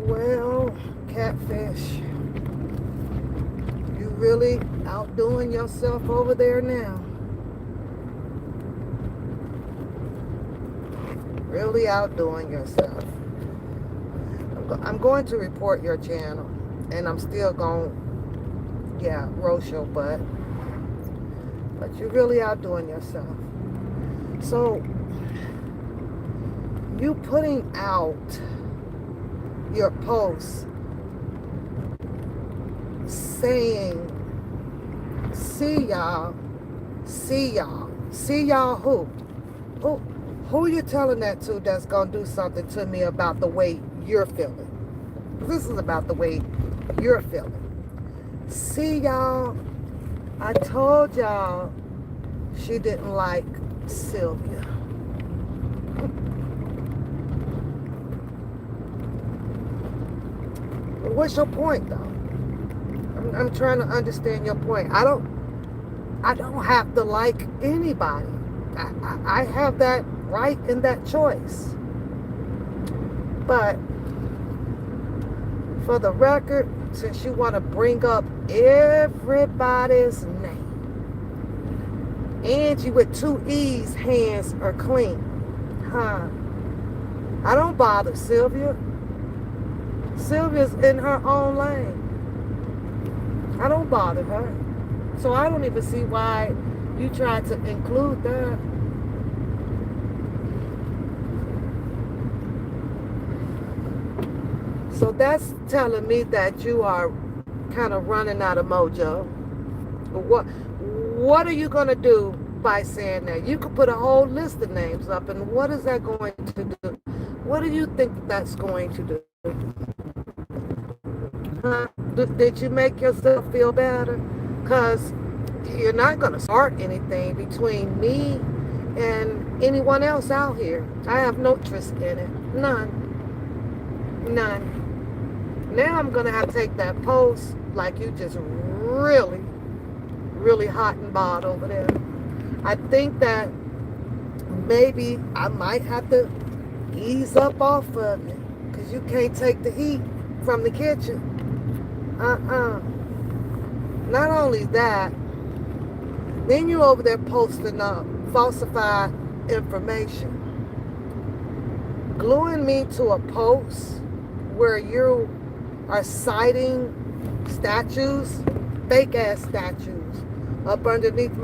Well, Catfish, you really outdoing yourself over there now. Really outdoing yourself. I'm going to report your channel, and I'm still going, yeah, roast your butt. But you're really outdoing yourself. So, you putting out your posts saying, see y'all, see y'all, see y'all who? Who you telling that to that's going to do something to me about the way you're feeling? This is about the way you're feeling. See y'all, I told y'all she didn't like Sylvia. What's your point, though? I'm trying to understand your point. I don't have to like anybody. I have that right and that choice. But for the record, since you want to bring up everybody's name, Angie with 2 E's hands are clean. Huh? I don't bother Sylvia. Sylvia's in her own lane. I don't bother her. So I don't even see why you tried to include that. So that's telling me that you are kind of running out of mojo. What are you going to do by saying that? You could put a whole list of names up, and what is that going to do? What do you think that's going to do? Huh? Did you make yourself feel better? Because you're not going to start anything between me and anyone else out here. I have no interest in it. None. Now I'm going to have to take that post like you just really, really hot and bothered over there. I think that maybe I might have to ease up off of it because you can't take the heat from the kitchen. Not only that, then you're over there posting up falsified information, gluing me to a post where you are citing statues, fake ass statues, up underneath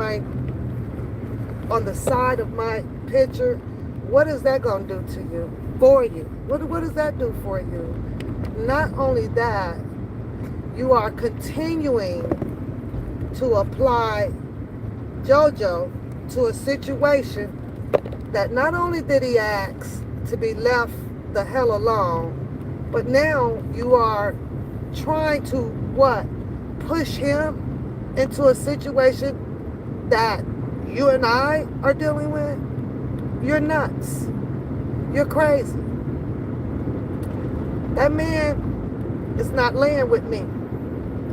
on the side of my picture. What is that going to do to you? For you? What does that do for you? Not only that, you are continuing to apply JoJo to a situation that not only did he ask to be left the hell alone, but now you are trying to, what? Push him into a situation that you and I are dealing with? You're nuts. You're crazy. That man is not laying with me.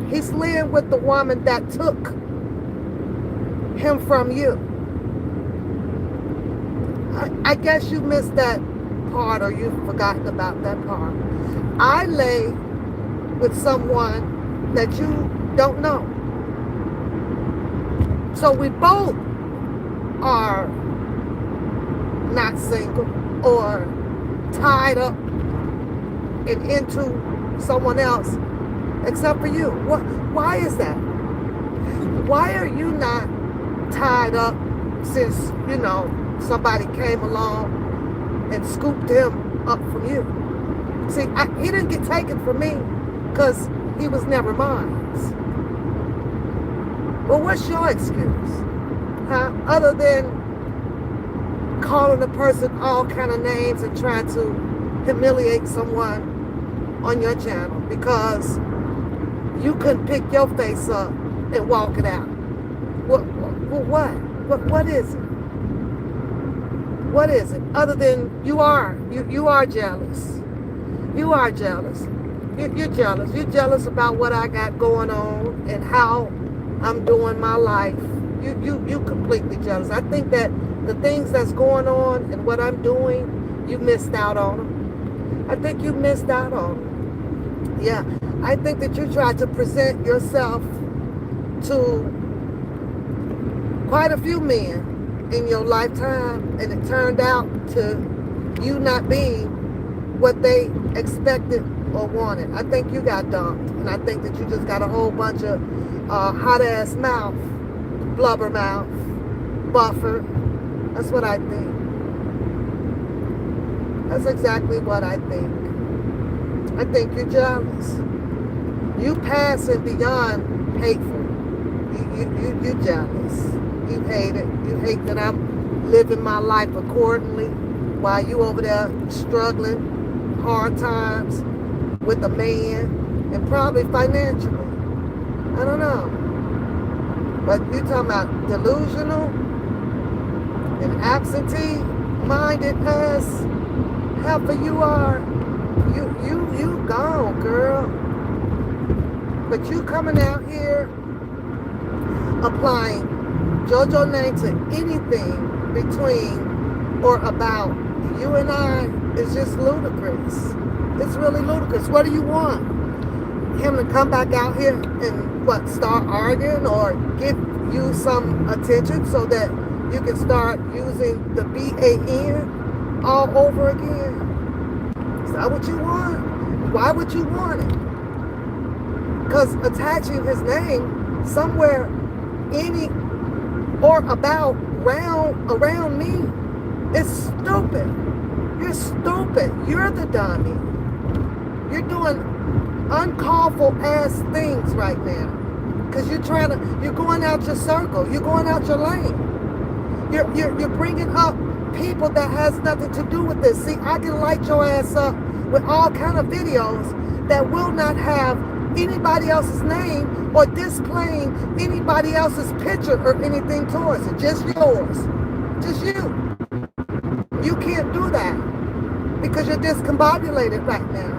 He's laying with the woman that took him from you. I guess you missed that part, or you've forgotten about that part. I lay with someone that you don't know. So we both are not single or tied up and into someone else except for you. Why is that? Why are you not tied up since, somebody came along and scooped him up from you. See, he didn't get taken from me because he was never mine. Well, what's your excuse? Huh? Other than calling a person all kind of names and trying to humiliate someone on your channel because you couldn't pick your face up and walk it out. What is it? What is it? Other than you are jealous. You are jealous. You're jealous. You're jealous about what I got going on and how I'm doing my life. You completely jealous. I think that the things that's going on and what I'm doing, you missed out on them. I think you missed out on them. Yeah. I think that you tried to present yourself to quite a few men in your lifetime, and it turned out to you not being what they expected or wanted. I think you got dumped, and I think that you just got a whole bunch of hot ass mouth, blubber mouth, buffer. That's what I think. That's exactly what I think. I think you're jealous. You passing beyond hateful. You jealous. You hate it. You hate that I'm living my life accordingly while you over there struggling hard times with a man and probably financially. I don't know. But you talking about delusional and absentee-mindedness. Half of you are. You gone, girl. But you coming out here applying JoJo name to anything between or about you and I is just ludicrous. It's really ludicrous. What do you want? Him to come back out here and start arguing or give you some attention so that you can start using the BAN all over again? Is that what you want? Why would you want it? Because attaching his name somewhere any or about around me is stupid. You're stupid. You're the dummy. You're doing uncalled for ass things right now. Because you're going out your circle. You're going out your lane. You're bringing up people that has nothing to do with this. See, I can light your ass up with all kind of videos that will not have anybody else's name or displaying anybody else's picture or anything towards it. Just yours. Just you. You can't do that because you're discombobulated right now.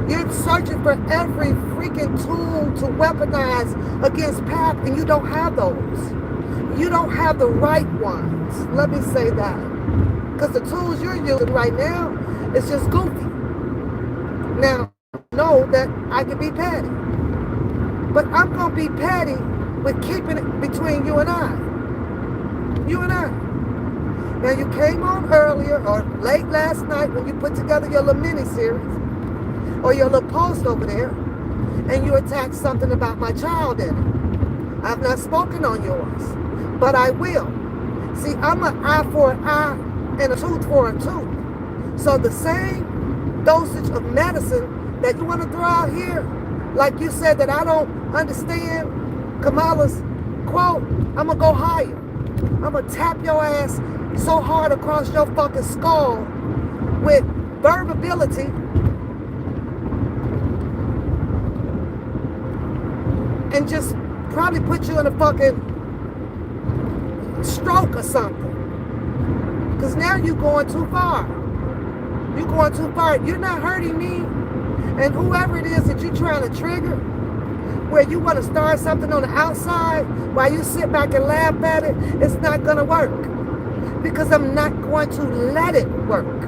You're searching for every freaking tool to weaponize against Pap, and you don't have those. You don't have the right ones. Let me say that. Because the tools you're using right now is just goofy. Now, know that I can be petty. But I'm going to be petty with keeping it between you and I. You and I. Now, you came on earlier or late last night when you put together your little mini-series or your little post over there, and you attached something about my child in it. I've not spoken on yours, but I will. See, I'm an eye for an eye and a tooth for a tooth. So the same dosage of medicine that you want to throw out here, like you said that I don't understand Kamala's quote, I'm going to go higher. I'm going to tap your ass so hard across your fucking skull with verbability and just probably put you in a fucking stroke or something. Because now you're going too far. You're going too far. You're not hurting me. And whoever it is that you're trying to trigger, where you want to start something on the outside while you sit back and laugh at it, it's not going to work. Because I'm not going to let it work.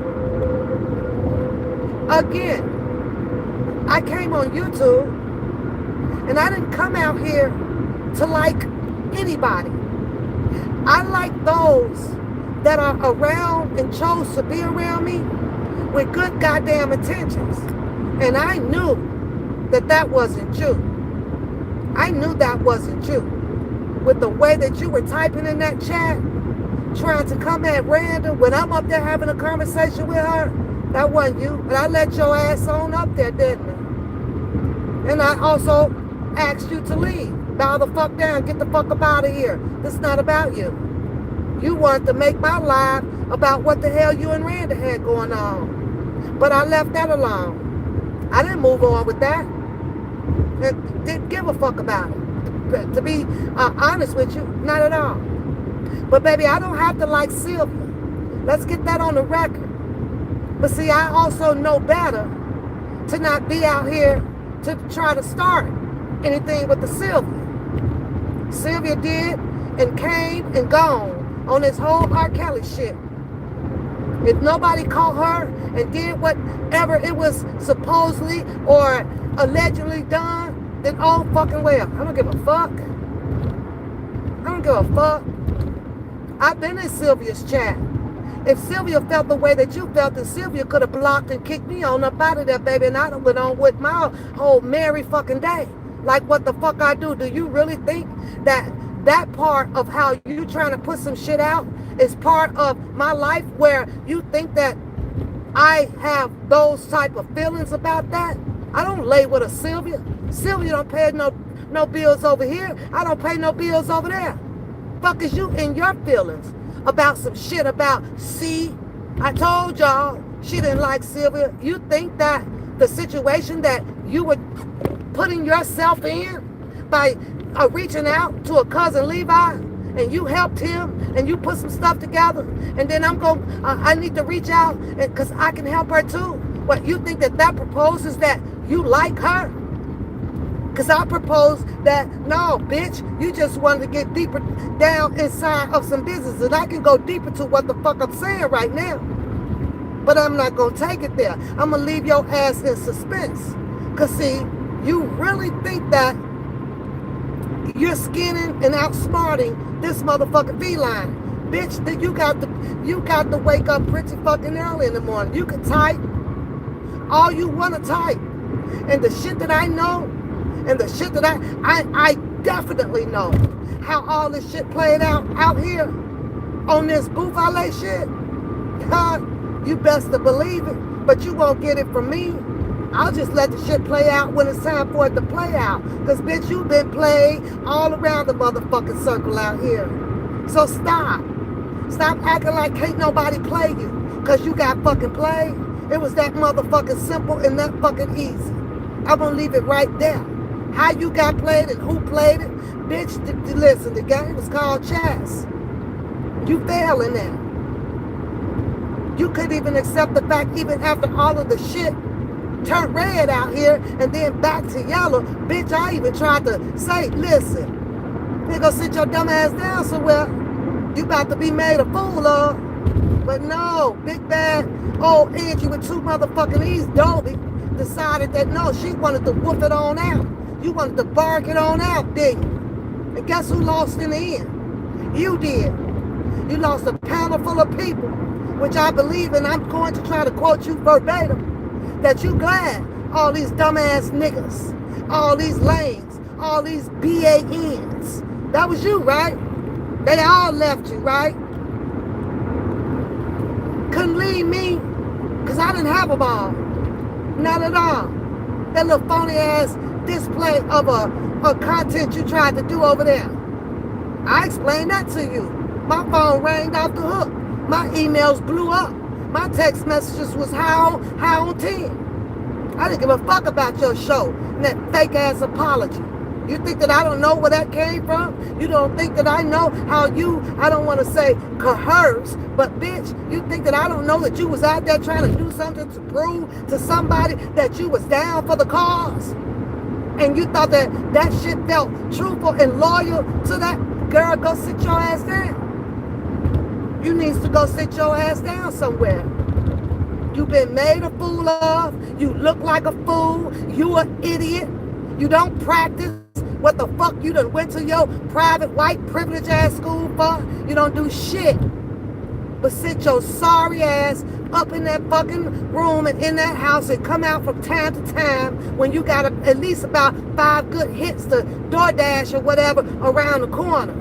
Again, I came on YouTube and I didn't come out here to like anybody. I like those that are around and chose to be around me with good goddamn intentions. And I knew that that wasn't you. I knew that wasn't you. with the way that you were typing in that chat, trying to come at random when I'm up there having a conversation with her. That wasn't you. But I let your ass on up there, didn't I? And I also asked you to leave. Bow the fuck down. Get the fuck up out of here. This is not about you. You wanted to make my life about what the hell you and Randy had going on. But I left that alone. I didn't move on with that. And didn't give a fuck about it. To be honest with you, not at all. But baby, I don't have to like Sylvia. Let's get that on the record. But see, I also know better to not be out here to try to start anything with the Sylvia. Sylvia did and came and gone on this whole R. Kelly shit. If nobody caught her and did whatever it was supposedly or allegedly done, then oh fucking well. I don't give a fuck. I don't give a fuck. I've been in Sylvia's chat. If Sylvia felt the way that you felt, then Sylvia could have blocked and kicked me on up out of there, baby, and I went on with my whole merry fucking day. Like what the fuck I do? Do you really think that that part of how you trying to put some shit out is part of my life where you think that I have those type of feelings about that? I don't lay with a Sylvia. Sylvia don't pay no bills over here. I don't pay no bills over there. Fuck is you in your feelings about some shit about, see, I told y'all she didn't like Sylvia. You think that the situation that you were putting yourself in by reaching out to a cousin Levi and you helped him and you put some stuff together and then I need to reach out because I can help her too. What, you think that proposes that you like her? Because I proposed that, no, bitch, you just wanted to get deeper down inside of some business. And I can go deeper to what the fuck I'm saying right now. But I'm not going to take it there. I'm going to leave your ass in suspense. Because, see, you really think that you're skinning and outsmarting this motherfucking feline. Bitch, that you got to wake up pretty fucking early in the morning. You can type all you want to type. And the shit that I know, and the shit that I definitely know how all this shit played out here on this Buffalo shit. God, you best to believe it, but you won't get it from me. I'll just let the shit play out when it's time for it to play out. Because, bitch, you've been played all around the motherfucking circle out here. So stop. Stop acting like can't nobody play you. Because you got fucking played. It was that motherfucking simple and that fucking easy. I'm going to leave it right there. How you got played and who played it. Bitch, listen, the game was called chess. You fail in that. You couldn't even accept the fact, even after all of the shit turned red out here and then back to yellow. Bitch, I even tried to say, listen, you go sit your dumb ass down somewhere. You about to be made a fool of. But no, big bad old Angie with two motherfucking E's, Dolby, decided that no, she wanted to whoop it on out. You wanted to bark it on out, didn't you? And guess who lost in the end? You did. You lost a panel full of people, which I believe, and I'm going to try to quote you verbatim, that you glad all these dumbass niggas, all these lames, all these BANs, that was you, right? They all left you, right? Couldn't leave me, because I didn't have them all. Not at all. That little phony ass display of a content you tried to do over there. I explained that to you. My phone rang off the hook. My emails blew up. My text messages was high on 10. I didn't give a fuck about your show and that fake ass apology. You think that I don't know where that came from? You don't think that I know how you, I don't want to say coerce, but bitch, you think that I don't know that you was out there trying to do something to prove to somebody that you was down for the cause? And you thought that that shit felt truthful and loyal to that? Girl, go sit your ass down. You need to go sit your ass down somewhere. You've been made a fool of. You look like a fool. You an idiot. You don't practice what the fuck you done went to your private white privilege ass school for. You don't do shit but sit your sorry ass up in that fucking room and in that house and come out from time to time when you got at least about 5 good hits to DoorDash or whatever around the corner.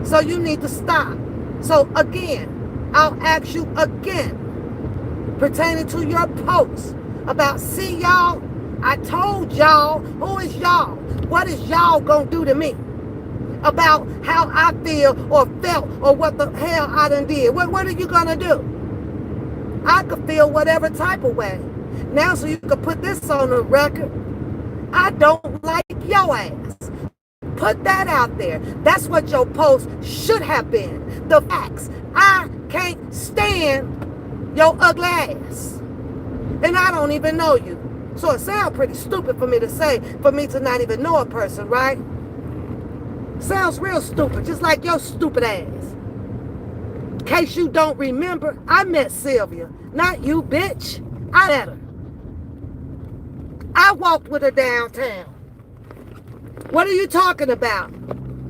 So you need to stop. So again, I'll ask you again, pertaining to your post about, see y'all, I told y'all, who is y'all? What is y'all gonna do to me? About how I feel or felt or what the hell I done did. What are you gonna do? I could feel whatever type of way. Now so you can put this on the record. I don't like your ass. Put that out there. That's what your post should have been. The facts. I can't stand your ugly ass. And I don't even know you. So it sounds pretty stupid for me to say, for me to not even know a person, right? Sounds real stupid, just like your stupid ass. In case you don't remember, I met Sylvia. Not you, bitch. I met her. I walked with her downtown. What are you talking about?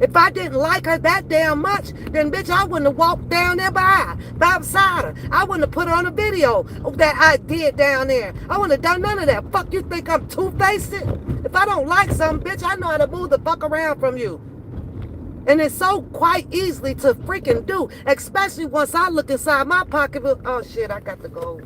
If I didn't like her that damn much, then bitch, I wouldn't have walked down there by beside her. I wouldn't have put her on a video that I did down there. I wouldn't have done none of that. Fuck, you think I'm two-faced? If I don't like something, bitch, I know how to move the fuck around from you. And it's so quite easily to freaking do, especially once I look inside my pocketbook. Oh shit, I got to go.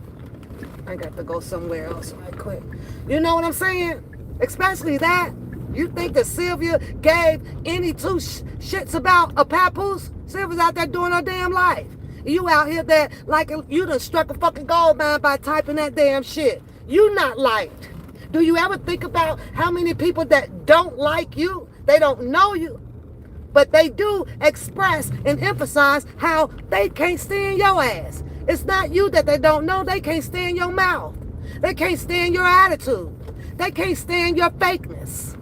I got to go somewhere else right quick. You know what I'm saying? Especially that. You think that Sylvia gave any two shits about a papoose? Sylvia's out there doing her damn life. You out here that like you done struck a fucking gold mine by typing that damn shit. You not liked. Do you ever think about how many people that don't like you? They don't know you. But they do express and emphasize how they can't stand your ass. It's not you that they don't know. They can't stand your mouth. They can't stand your attitude. They can't stand your fakeness.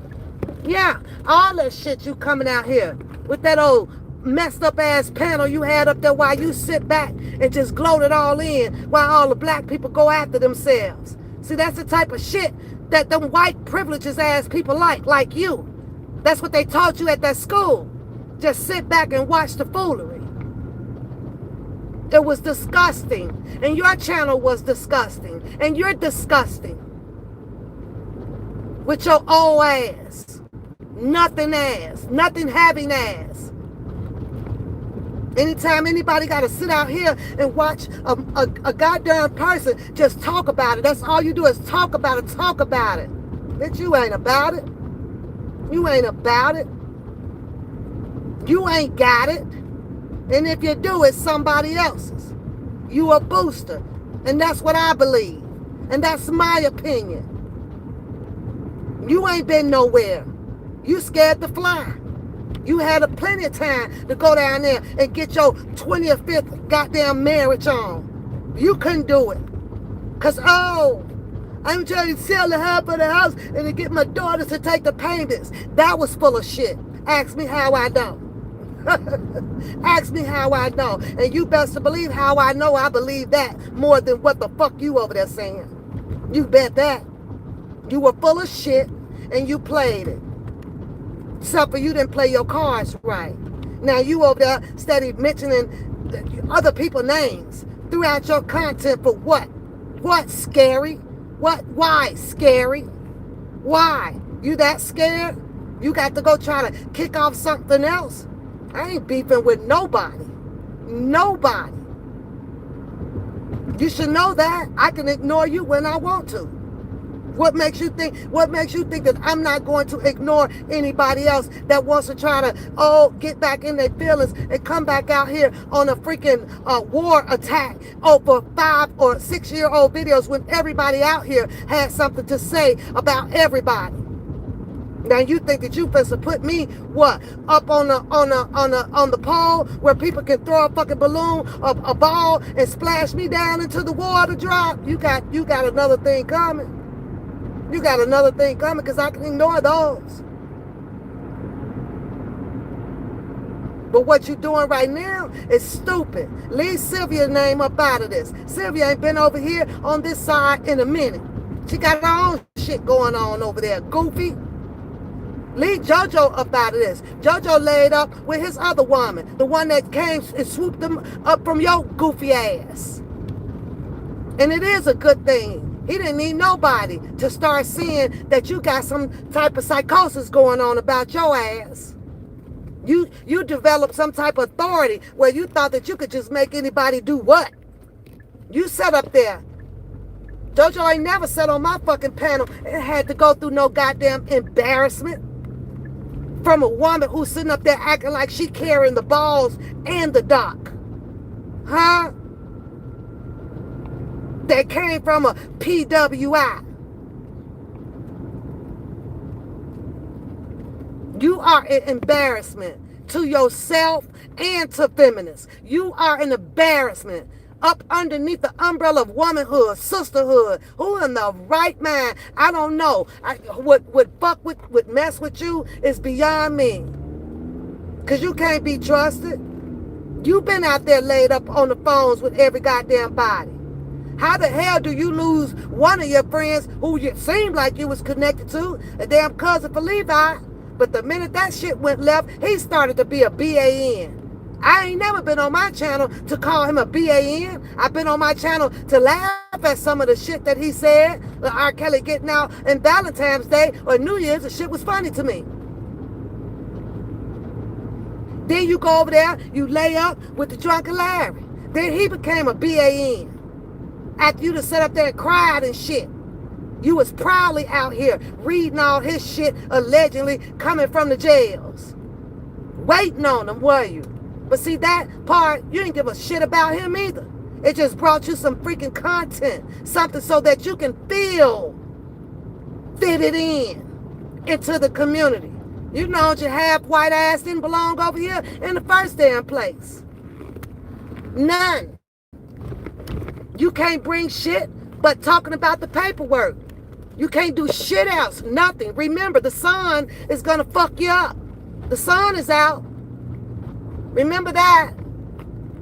Yeah, all that shit you coming out here with that old messed up ass panel you had up there while you sit back and just gloat it all in while all the black people go after themselves. See, that's the type of shit that them white privileges ass people like you. That's what they taught you at that school. Just sit back and watch the foolery. It was disgusting. And your channel was disgusting. And you're disgusting. With your old ass. Nothing ass. Nothing having ass. Anytime anybody got to sit out here and watch a goddamn person just talk about it. That's all you do is talk about it. Talk about it. Bitch, you ain't about it. You ain't about it. You ain't got it. And if you do, it's somebody else's. You a booster. And that's what I believe. And that's my opinion. You ain't been nowhere. You scared to fly. You had plenty of time to go down there and get your 20th, 5th goddamn marriage on. You couldn't do it. Because, I'm trying to sell the half of the house and to get my daughters to take the payments. That was full of shit. Ask me how I know. Ask me how I know. And you best to believe how I know I believe that more than what the fuck you over there saying. You bet that. You were full of shit and you played it. Except for you didn't play your cards right. Now you over there steady mentioning other people's names throughout your content for what? What, scary? What? Why scary? Why? You that scared? You got to go try to kick off something else? I ain't beefing with nobody. Nobody. You should know that. I can ignore you when I want to. What makes you think that I'm not going to ignore anybody else that wants to try to, get back in their feelings and come back out here on a freaking war attack over 5 or 6 year old videos when everybody out here had something to say about everybody. Now you think that you supposed to put me what up on the pole where people can throw a fucking balloon, a ball, and splash me down into the water drop? You got another thing coming. You got another thing coming because I can ignore those. But what you're doing right now is stupid. Leave Sylvia's name up out of this. Sylvia ain't been over here on this side in a minute. She got her own shit going on over there, goofy. Leave JoJo up out of this. JoJo laid up with his other woman, the one that came and swooped him up from your goofy ass. And it is a good thing. He didn't need nobody to start seeing that you got some type of psychosis going on about your ass. You developed some type of authority where you thought that you could just make anybody do what? You sat up there. JoJo ain't never sat on my fucking panel and had to go through no goddamn embarrassment from a woman who's sitting up there acting like she carrying the balls and the dock. Huh? That came from a PWI. You are an embarrassment to yourself and to feminists. You are an embarrassment up underneath the umbrella of womanhood, sisterhood. Who in the right mind? I don't know. What mess with you is beyond me. Because you can't be trusted. You've been out there laid up on the phones with every goddamn body. How the hell do you lose one of your friends who you seemed like you was connected to, a damn cousin for Levi? But the minute that shit went left, he started to be a BAN. I ain't never been on my channel to call him a BAN. I've been on my channel to laugh at some of the shit that he said. R. Kelly getting out on Valentine's Day or New Year's, the shit was funny to me. Then you go over there, you lay up with the drunken Larry. Then he became a BAN. After you just sat up there and cried and shit. You was proudly out here reading all his shit allegedly coming from the jails. Waiting on him, were you? But see, that part, you didn't give a shit about him either. It just brought you some freaking content. Something so that you can feel fitted into the community. You know your half white ass didn't belong over here in the first damn place. None. You can't bring shit but talking about the paperwork. You can't do shit else, nothing. Remember, the sun is gonna fuck you up. The sun is out. Remember that.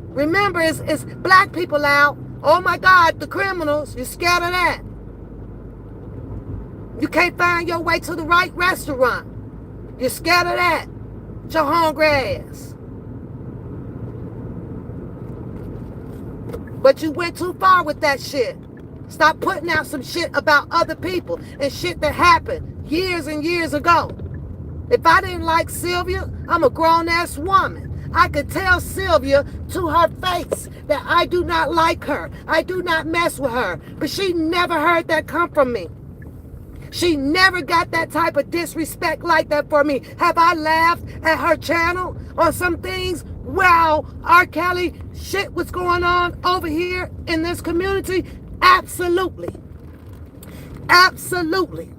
Remember, it's black people out. Oh my God, the criminals. You're scared of that. You can't find your way to the right restaurant. You're scared of that. Your hungry ass. But you went too far with that shit. Stop putting out some shit about other people and shit that happened years and years ago. If I didn't like Sylvia, I'm a grown-ass woman. I could tell Sylvia to her face that I do not like her. I do not mess with her. But she never heard that come from me. She never got that type of disrespect like that for me. Have I laughed at her channel on some things? Wow, R. Kelly, shit was going on over here in this community? Absolutely. Absolutely.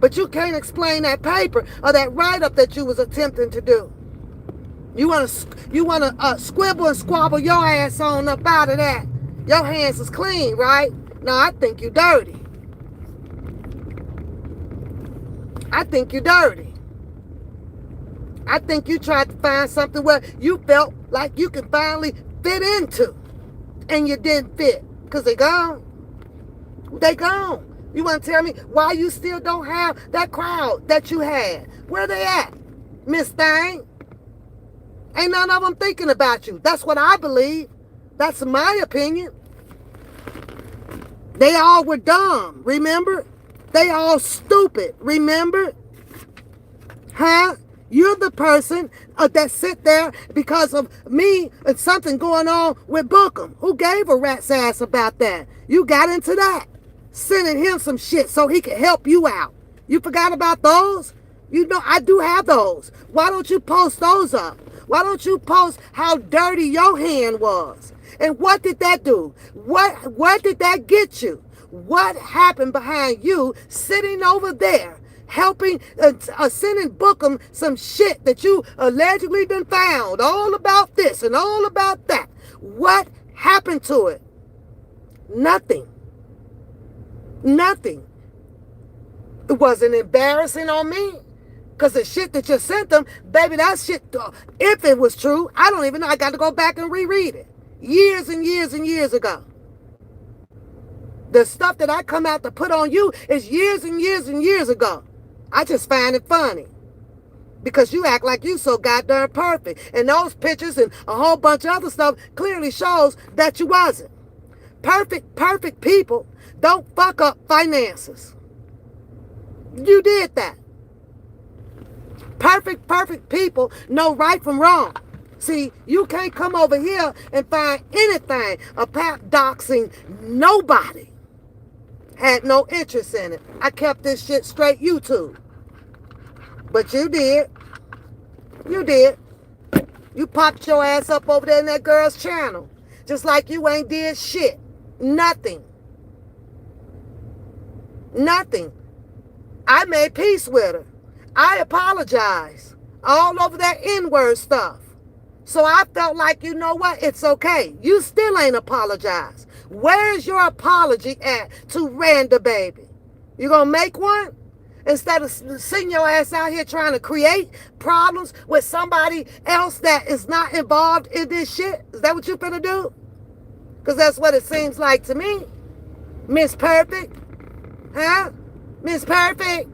But you can't explain that paper or that write-up that you was attempting to do. You want to squibble and squabble your ass on up out of that. Your hands is clean, right? No, I think you dirty. I think you're dirty. I think you tried to find something where you felt like you can finally fit into. And you didn't fit. Because they gone. They gone. You want to tell me why you still don't have that crowd that you had? Where they at, Miss Thing? Ain't none of them thinking about you. That's what I believe. That's my opinion. They all were dumb, remember? They all stupid, remember? Huh? You're the person that sit there because of me and something going on with Bookham. Who gave a rat's ass about that? You got into that. Sending him some shit so he could help you out. You forgot about those? You know, I do have those. Why don't you post those up? Why don't you post how dirty your hand was? And what did that do? What did that get you? What happened behind you sitting over there helping, sending Bookham some shit that you allegedly been found, all about this and all about that? What happened to it? Nothing. Nothing. It wasn't embarrassing on me. Because the shit that you sent them, baby, that shit, if it was true, I don't even know. I got to go back and reread it. Years and years and years ago. The stuff that I come out to put on you is years and years and years ago. I just find it funny. because you act like you so goddamn perfect. And those pictures and a whole bunch of other stuff clearly shows that you wasn't. Perfect people don't fuck up finances. You did that. Perfect people know right from wrong. See, you can't come over here and find anything about doxing nobody. Had no interest in it. I kept this shit straight YouTube. But you did. You did. You popped your ass up over there in that girl's channel. Just like you ain't did shit. Nothing. Nothing. I made peace with her. I apologized. All over that N-word stuff. So I felt like, you know what? It's okay. You still ain't apologized. Where's your apology at to Randa Baby? You gonna make one? Instead of sitting your ass out here trying to create problems with somebody else that is not involved in this shit? Is that what you finna do? Because that's what it seems like to me. Miss Perfect? Huh? Miss Perfect?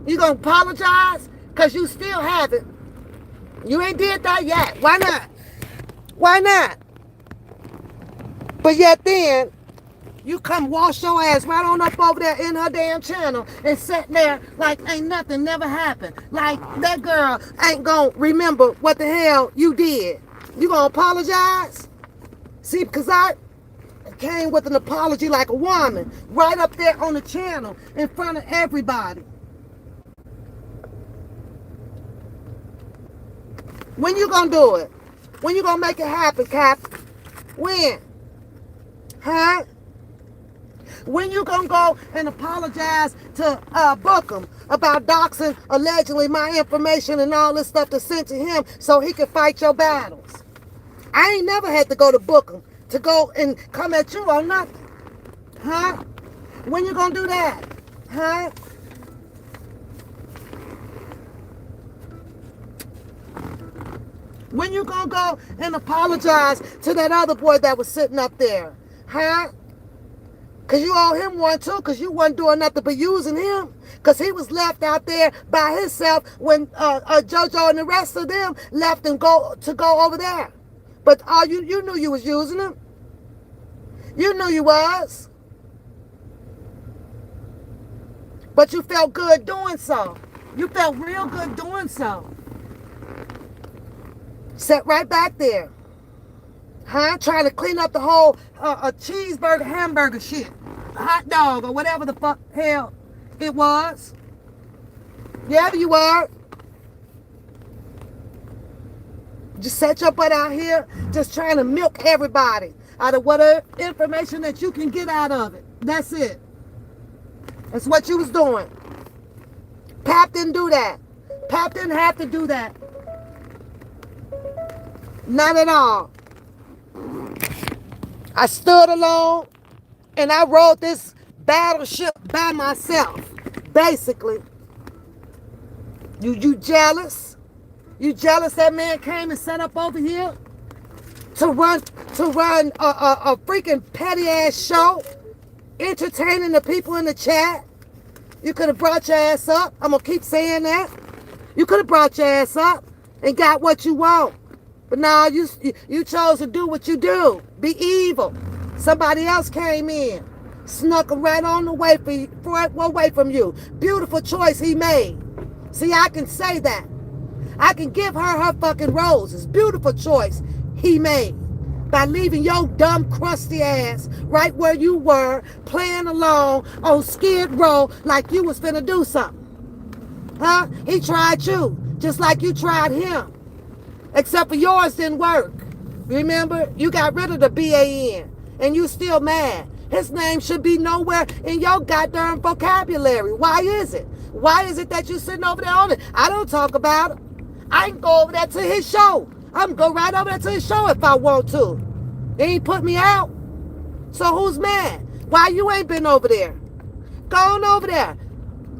You gonna apologize? Because you still haven't. You ain't did that yet. Why not? Why not? But yet then, you come wash your ass right on up over there in her damn channel and sit there like ain't nothing never happened. Like that girl ain't gonna remember what the hell you did. You gonna apologize? See, because I came with an apology like a woman right up there on the channel in front of everybody. When you gonna do it? When you gonna make it happen, Cap? When? Huh? When you gonna go and apologize to Bookham about doxing allegedly my information and all this stuff to send to him so he can fight your battles? I ain't never had to go to Bookham to go and come at you on nothing. Huh? When you gonna do that? Huh? When you gonna go and apologize to that other boy that was sitting up there? Huh? Because you owe him one too, because you wasn't doing nothing but using him. Because he was left out there by himself when JoJo and the rest of them left and go over there. But you knew you was using him. You knew you was. But you felt good doing so. You felt real good doing so. Sat right back there. Huh? Trying to clean up the whole cheeseburger, hamburger shit. Hot dog or whatever the fuck hell it was. Yeah, you were. Just set your butt out here just trying to milk everybody out of whatever information that you can get out of it. That's it. That's what you was doing. Pap didn't do that. Pap didn't have to do that. Not at all. I stood alone and I rode this battleship by myself. Basically. You jealous? You jealous that man came and set up over here to run a freaking petty ass show, entertaining the people in the chat? You could have brought your ass up. I'm gonna keep saying that. You could have brought your ass up and got what you want. But now you chose to do what you do. Be evil. Somebody else came in. Snuck right on the way away from you. Beautiful choice he made. See, I can say that. I can give her fucking roses. Beautiful choice he made. By leaving your dumb, crusty ass right where you were, playing along on Skid Row like you was finna do something. Huh? He tried you, just like you tried him. Except for yours didn't work. Remember? You got rid of the BAN. And you still mad. His name should be nowhere in your goddamn vocabulary. Why is it? Why is it that you sitting over there on it? I don't talk about it. I can go over there to his show. I can go right over there to his show if I want to. He ain't put me out. So who's mad? Why you ain't been over there? Go on over there.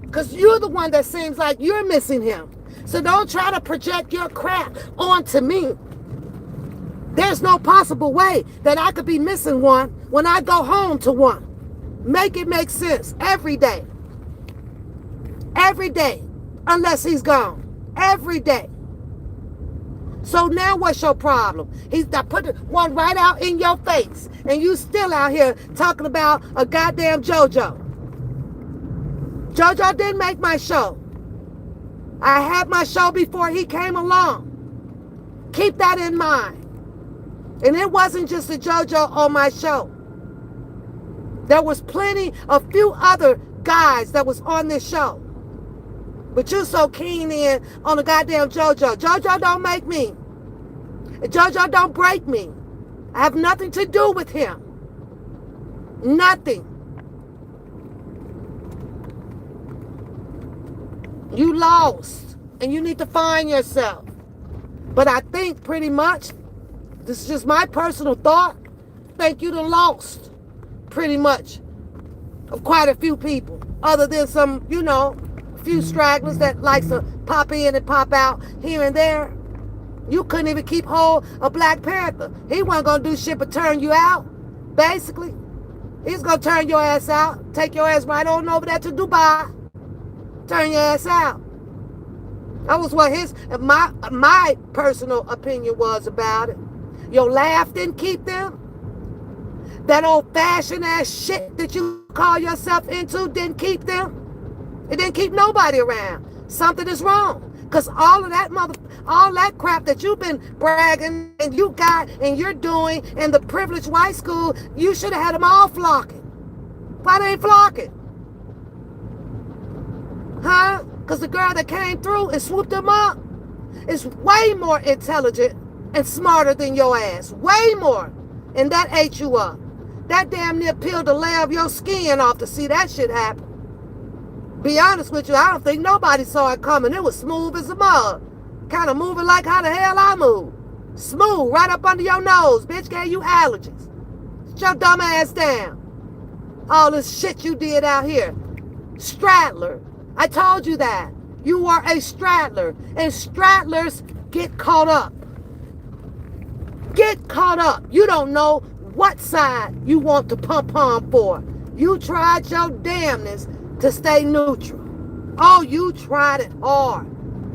Because you're the one that seems like you're missing him. So don't try to project your crap onto me. There's no possible way that I could be missing one when I go home to one. Make it make sense every day. Every day. Unless he's gone. every day. So now what's your problem? He's put one right out in your face, and you still out here talking about a goddamn JoJo. JoJo didn't make my show. I had my show before he came along. Keep that in mind. And it wasn't just a JoJo on my show. There was a few other guys that was on this show. But you so keen in on the goddamn JoJo. JoJo don't make me. JoJo don't break me. I have nothing to do with him. Nothing. You lost. And you need to find yourself. But I think pretty much, this is just my personal thought, I think you done lost pretty much of quite a few people. Other than some, a few stragglers that likes to pop in and pop out here and there. You couldn't even keep hold of Black Panther. He wasn't going to do shit but turn you out, basically. He's going to turn your ass out, take your ass right on over there to Dubai, turn your ass out. That was what my personal opinion was about it. Your laugh didn't keep them. That old-fashioned ass shit that you call yourself into didn't keep them. It didn't keep nobody around. Something is wrong. Because all that crap that you've been bragging and you got and you're doing in the privileged white school, you should have had them all flocking. Why they ain't flocking? Huh? Because the girl that came through and swooped them up is way more intelligent and smarter than your ass. Way more. And that ate you up. That damn near peeled the layer of your skin off to see that shit happen. Be honest with you, I don't think nobody saw it coming. It was smooth as a mug. Kind of moving like how the hell I move. Smooth, right up under your nose. Bitch gave you allergies. Sit your dumb ass down. All this shit you did out here. Straddler. I told you that. You are a straddler. And straddlers get caught up. Get caught up. You don't know what side you want to pump for. You tried your damnness to stay neutral. Oh, you tried it hard.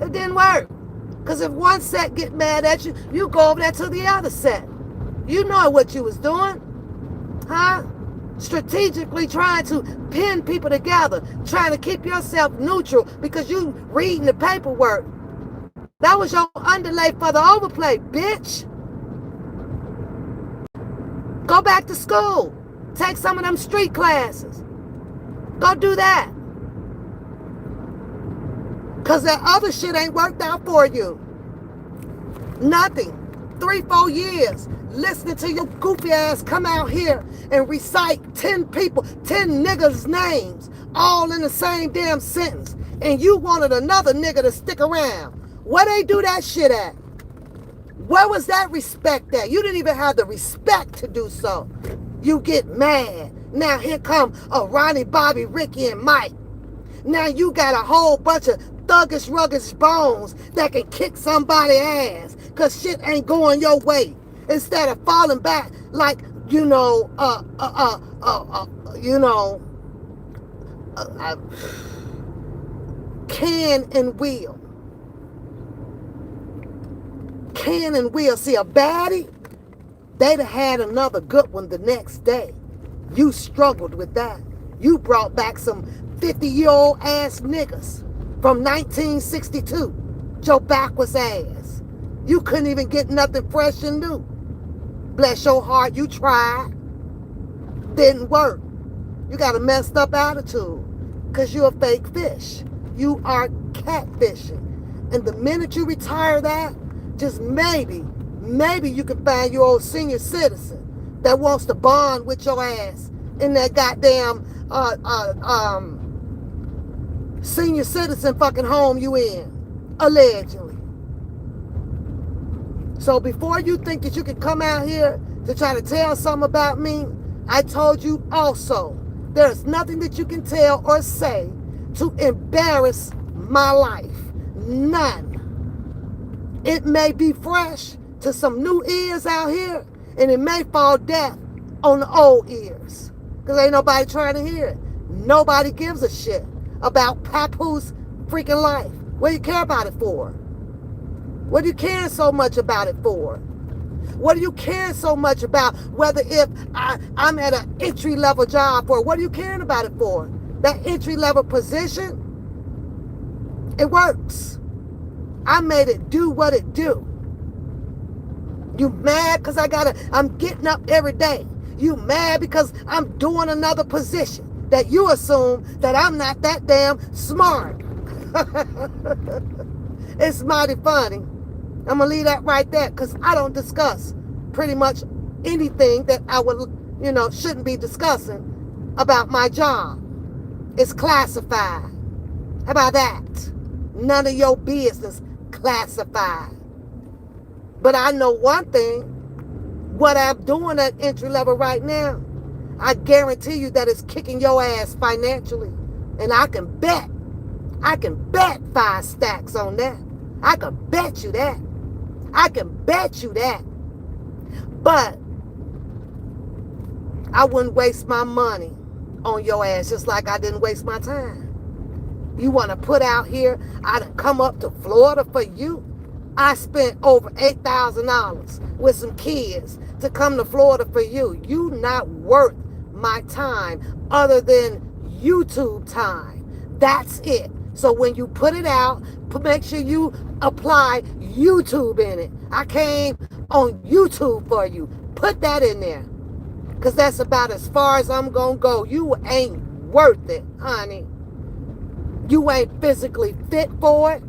It didn't work. Because if one set get mad at you, you go over there to the other set. You know what you was doing. Huh? Strategically trying to pin people together. Trying to keep yourself neutral because you reading the paperwork. That was your underlay for the overplay, bitch. Go back to school. Take some of them street classes. Go do that. Because that other shit ain't worked out for you. Nothing. 3-4 years listening to your goofy ass come out here and recite 10 people, 10 niggas' names, all in the same damn sentence. And you wanted another nigga to stick around. Where they do that shit at? Where was that respect at? You didn't even have the respect to do so. You get mad. Now here come a Ronnie, Bobby, Ricky, and Mike. Now you got a whole bunch of thuggish, ruggish bones that can kick somebody's ass because shit ain't going your way. Instead of falling back like, can and will. Can and will. See, a baddie, they'd have had another good one the next day. You struggled with that. You brought back some 50-year-old ass niggas from 1962. Your backwards ass. You couldn't even get nothing fresh and new. Bless your heart, you tried. Didn't work. You got a messed up attitude because you're a fake fish. You are catfishing. And the minute you retire that, just maybe you can find your old senior citizen that wants to bond with your ass in that goddamn senior citizen fucking home you in, allegedly. So before you think that you can come out here to try to tell something about me, I told you also, there's nothing that you can tell or say to embarrass my life. None. It may be fresh to some new ears out here, and it may fall deaf on the old ears. Because ain't nobody trying to hear it. Nobody gives a shit about Papoose freaking life. What do you care about it for? What do you care so much about it for? What do you care so much about whether if I'm at an entry-level job for? What are you caring about it for? That entry-level position, it works. I made it do what it do. You mad because I'm getting up every day. You mad because I'm doing another position that you assume that I'm not that damn smart. It's mighty funny. I'm going to leave that right there because I don't discuss pretty much anything that I would, shouldn't be discussing about my job. It's classified. How about that? None of your business classified. But I know one thing. What I'm doing at entry level right now, I guarantee you that it's kicking your ass financially. And I can bet 5 stacks on that. I can bet you that. I can bet you that. But I wouldn't waste my money on your ass just like I didn't waste my time. You want to put out here, I done come up to Florida for you. I spent over $8,000 with some kids to come to Florida for you. You not worth my time other than YouTube time. That's it. So when you put it out, make sure you apply YouTube in it. I came on YouTube for you. Put that in there. Because that's about as far as I'm going to go. You ain't worth it, honey. You ain't physically fit for it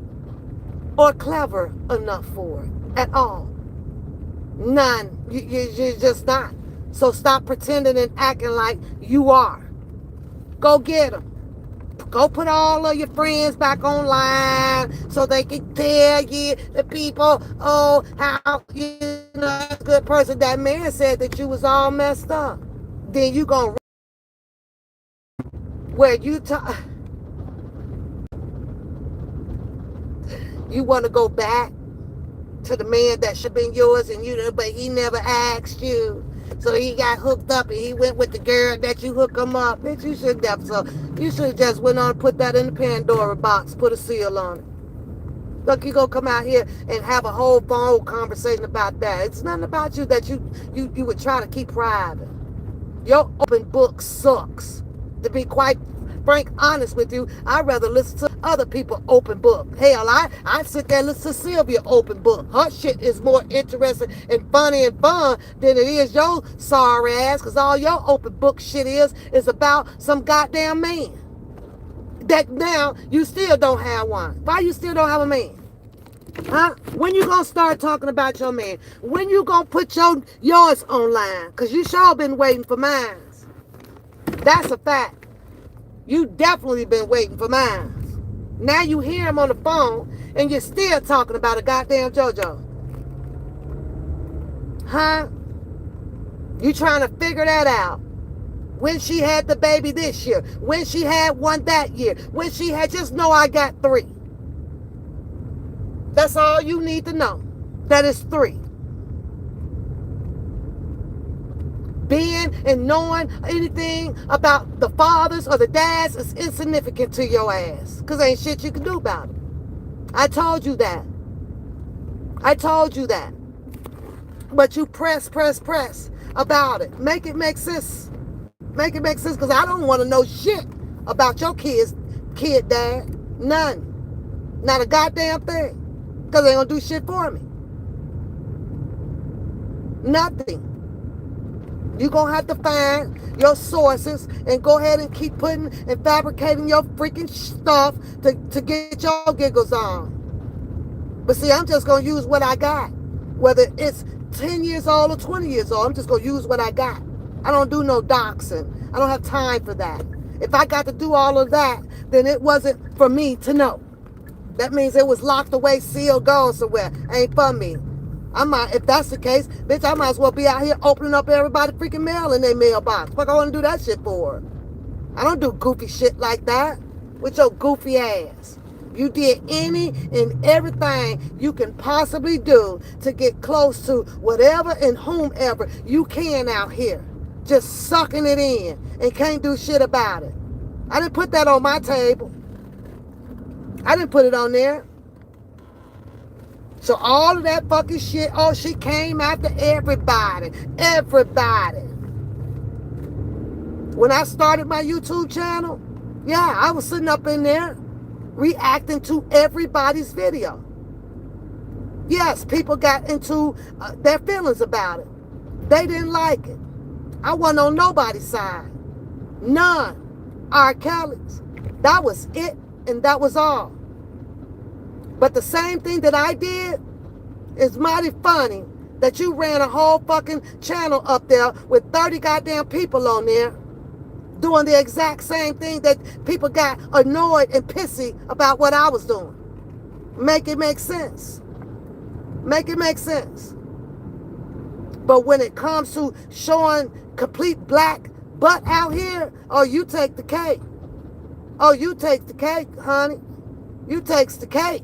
or clever enough for it at all. None. You're just not. So stop pretending and acting like you are. Go get them. Go put all of your friends back online so they can tell you, the people, how, that's a good person. That man said that you was all messed up. Then you gonna where you you want to go back to the man that should have been yours, and but he never asked you. So he got hooked up and he went with the girl that you hook him up. Bitch, you should have. So you should have just went on and put that in the Pandora box, put a seal on it. Look, you gonna come out here and have a whole phone conversation about that. It's nothing about you that you would try to keep private. Your open book sucks. To be quite frank, honest with you, I'd rather listen to other people open book. Hell, I sit there and listen to Sylvia open book. Her shit is more interesting and funny and fun than it is your sorry ass, because all your open book shit is about some goddamn man. That now you still don't have one. Why you still don't have a man? Huh? When you gonna start talking about your man? When you gonna put yours online? Because you sure been waiting for mine. That's a fact. You definitely been waiting for mine. Now you hear him on the phone and you're still talking about a goddamn JoJo. Huh? You trying to figure that out. When she had the baby this year. When she had one that year. When she had, just know I got 3. That's all you need to know. That is 3. Being and knowing anything about the fathers or the dads is insignificant to your ass. Because ain't shit you can do about it. I told you that. I told you that. But you press about it. Make it make sense. Make it make sense, because I don't want to know shit about your kid dad. None. Not a goddamn thing. Because they ain't going to do shit for me. Nothing. You're going to have to find your sources and go ahead and keep putting and fabricating your freaking stuff to get your giggles on. But see, I'm just going to use what I got. Whether it's 10 years old or 20 years old, I'm just going to use what I got. I don't do no doxing. I don't have time for that. If I got to do all of that, then it wasn't for me to know. That means it was locked away, sealed, gone somewhere. Ain't for me. If that's the case, bitch, I might as well be out here opening up everybody freaking mail in their mailbox. Fuck, I want to do that shit for. I don't do goofy shit like that with your goofy ass. You did any and everything you can possibly do to get close to whatever and whomever you can out here. Just sucking it in and can't do shit about it. I didn't put that on my table. I didn't put it on there. So all of that fucking shit, oh, she came after everybody. Everybody. When I started my YouTube channel, yeah, I was sitting up in there reacting to everybody's video. Yes, people got into their feelings about it. They didn't like it. I wasn't on nobody's side. None. R. Kelly's. That was it, and that was all. But the same thing that I did is mighty funny that you ran a whole fucking channel up there with 30 goddamn people on there doing the exact same thing that people got annoyed and pissy about what I was doing. Make it make sense. Make it make sense. But when it comes to showing complete black butt out here, oh, you take the cake. Oh, you take the cake, honey. You takes the cake.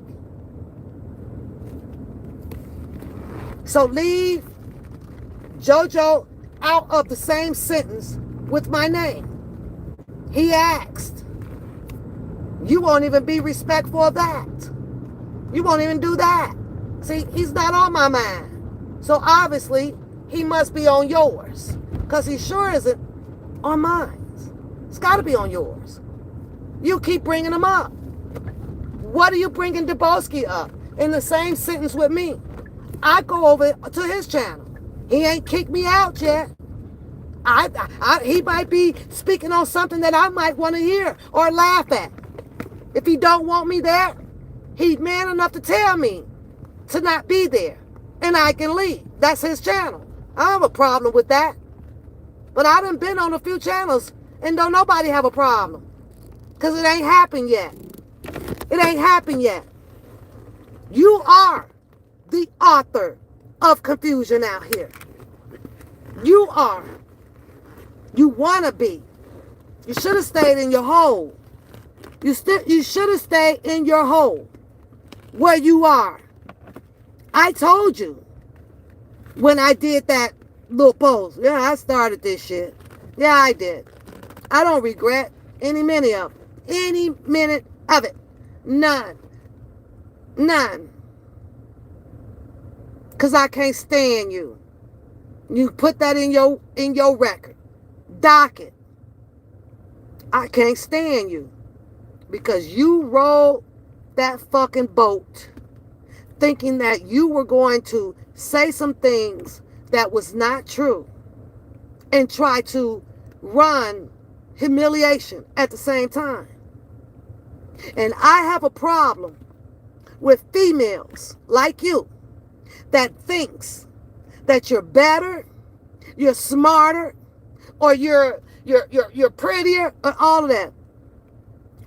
So leave JoJo out of the same sentence with my name. He asked. You won't even be respectful of that. You won't even do that. See, he's not on my mind. So obviously, he must be on yours. Because he sure isn't on mine. It's got to be on yours. You keep bringing him up. What are you bringing Dubowski up in the same sentence with me? I go over to his channel. He ain't kicked me out yet. He might be speaking on something that I might want to hear or laugh at. If he don't want me there, he's man enough to tell me to not be there. And I can leave. That's his channel. I don't have a problem with that. But I done been on a few channels and don't nobody have a problem. Because it ain't happened yet. It ain't happened yet. You are the author of confusion out here. You are. You want to be. You should have stayed in your hole. You should have stayed in your hole where you are. I told you when I did that little post. Yeah, I started this shit. Yeah, I did. I don't regret any minute of it. Any minute of it. None. None. Because I can't stand you. You put that in your record. Docket. I can't stand you. Because you rolled that fucking boat thinking that you were going to say some things that was not true and try to run humiliation at the same time. And I have a problem with females like you that thinks that you're better, you're smarter, or you're prettier, or all of that.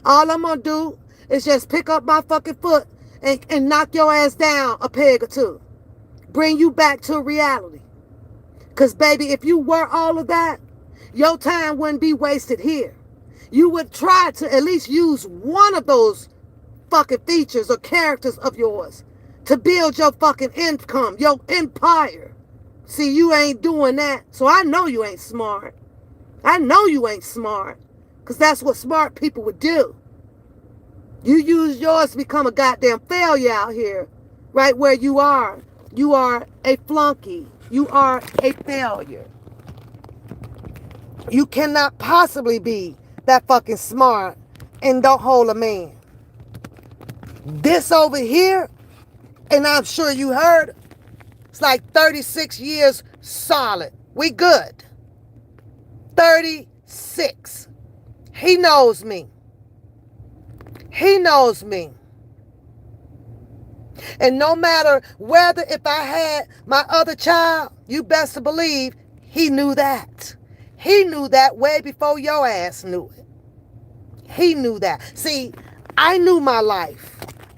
All I'm gonna do is just pick up my fucking foot and knock your ass down a peg or two. Bring you back to reality. Because, baby, if you were all of that, your time wouldn't be wasted here. You would try to at least use one of those fucking features or characters of yours to build your fucking income, your empire. See, you ain't doing that. So I know you ain't smart. I know you ain't smart. Because that's what smart people would do. You use yours to become a goddamn failure out here. Right where you are. You are a flunky. You are a failure. You cannot possibly be that fucking smart and don't hold a man. This over here, and I'm sure you heard, it's like 36 years solid. We good. 36. He knows me. He knows me. And no matter whether if I had my other child, you best to believe he knew that. He knew that way before your ass knew it. He knew that. See, I knew my life.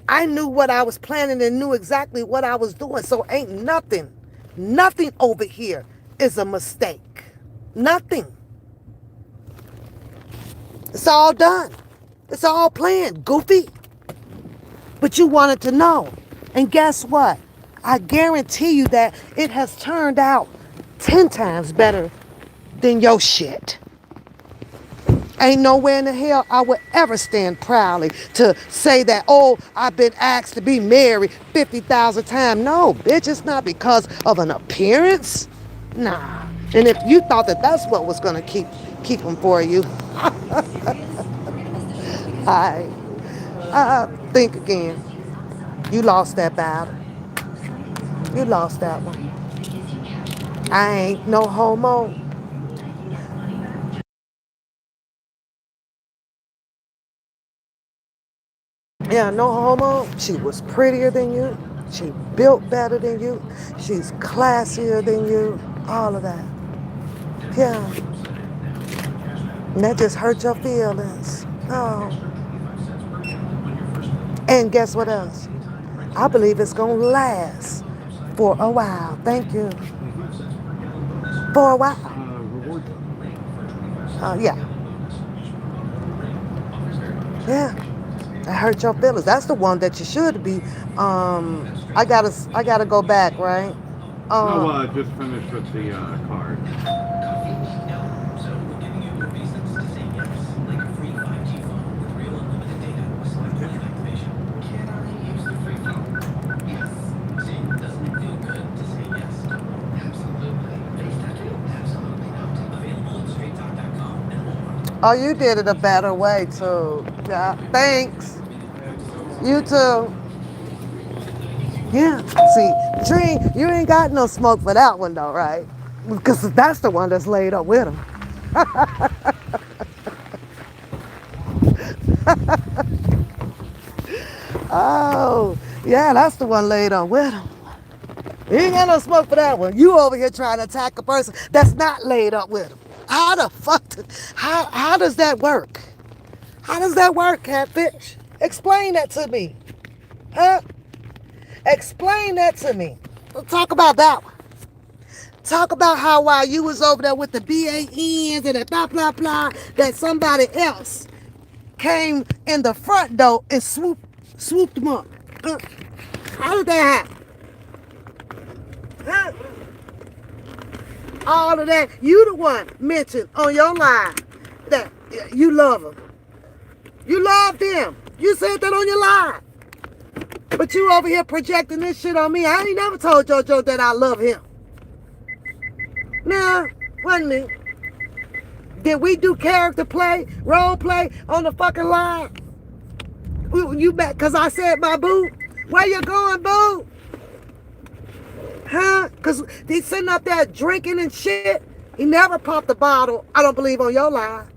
I knew what I was planning and knew exactly what I was doing. So ain't nothing over here is a mistake. Nothing. It's all done. It's all planned, goofy. But you wanted to know. And guess what? I guarantee you that it has turned out 10 times better than your shit. Ain't nowhere in the hell I would ever stand proudly to say that, oh, I've been asked to be married 50,000 times. No, bitch, it's not because of an appearance. Nah. And if you thought that that's what was going to keep them for you, I think again. You lost that battle. You lost that one. I ain't no homo. Yeah, no homo. She was prettier than you. She built better than you. She's classier than you. All of that. Yeah. And that just hurt your feelings. Oh. And guess what else? I believe it's going to last for a while. Thank you. For a while. Yeah. Yeah. That hurt your feelings. That's the one that you should be. I gotta go back, right? Well, I just finished with the card. Oh, you did it a better way too. Yeah. Thanks. You too. Yeah. See, Dream, you ain't got no smoke for that one though, right? Because that's the one that's laid up with him. Oh, yeah, that's the one laid up with him. You ain't got no smoke for that one. You over here trying to attack a person that's not laid up with him. How the fuck? How does that work? How does that work, Catfish? Explain that to me. Huh? Explain that to me. Let's talk about that one. Talk about how while you was over there with the BANs and the blah, blah, blah, that somebody else came in the front door and swooped them up. How did that happen? Huh? All of that. You the one mentioned on your line that you love them. You love them. You said that on your line. But you over here projecting this shit on me. I ain't never told JoJo that I love him. Nah, wasn't me. Did we do character play, role play on the fucking line? You back because I said my boo? Where you going, boo? Huh? Because he's sitting up there drinking and shit. He never popped the bottle, I don't believe, on your line.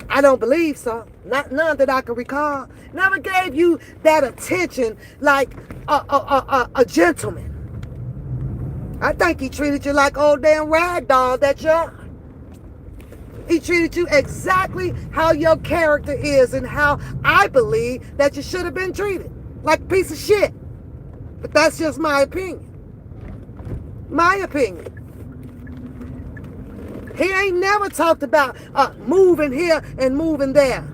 I don't believe so. None that I can recall. Never gave you that attention like a gentleman. I think he treated you like old damn rag doll that you are. He treated you exactly how your character is and how I believe that you should have been treated. Like a piece of shit. But that's just my opinion. My opinion. He ain't never talked about moving here and moving there.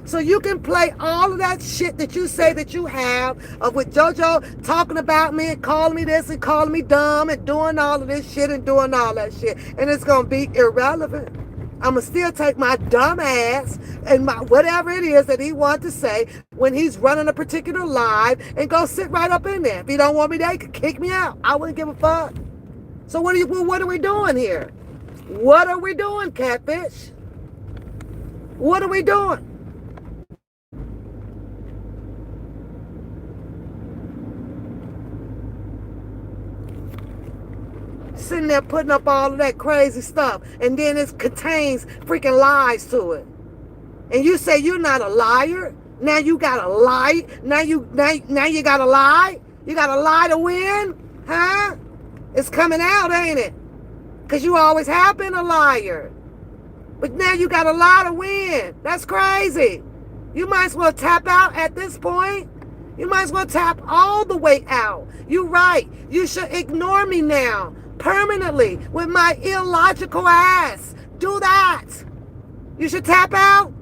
So you can play all of that shit that you say that you have of with JoJo talking about me and calling me this and calling me dumb and doing all of this shit and doing all that shit. And it's going to be irrelevant. I'm going to still take my dumb ass and my whatever it is that he wants to say when he's running a particular live and go sit right up in there. If he don't want me there, he can kick me out. I wouldn't give a fuck. So what are we doing here? What are we doing, Catfish? What are we doing? Sitting there putting up all of that crazy stuff, and then it contains freaking lies to it. And you say you're not a liar. Now you gotta lie. Now you gotta lie. You gotta lie to win, huh? It's coming out, ain't it? Because you always have been a liar. But now you gotta lie to win. That's crazy. You might as well tap out at this point. You might as well tap all the way out. You're right. You should ignore me now. Permanently with my illogical ass. Do that. You should tap out.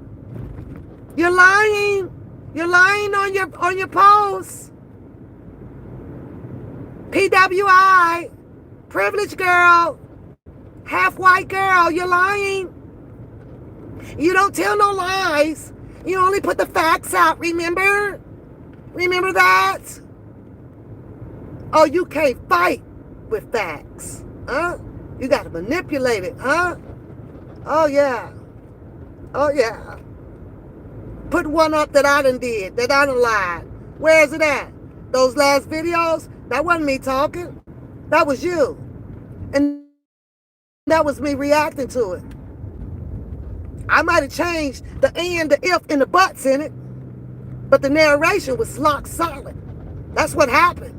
You're lying. You're lying on your post. PWI. Privileged girl. Half white girl. You're lying. You don't tell no lies. You only put the facts out, remember? Remember that? Oh, you can't fight with facts, huh? You got to manipulate it, huh? Oh, yeah. Oh, yeah. Put one up that I done did, that I done lied. Where is it at? Those last videos? That wasn't me talking. That was you. And that was me reacting to it. I might have changed the and, the if, and the buts in it, but the narration was lock solid. That's what happened.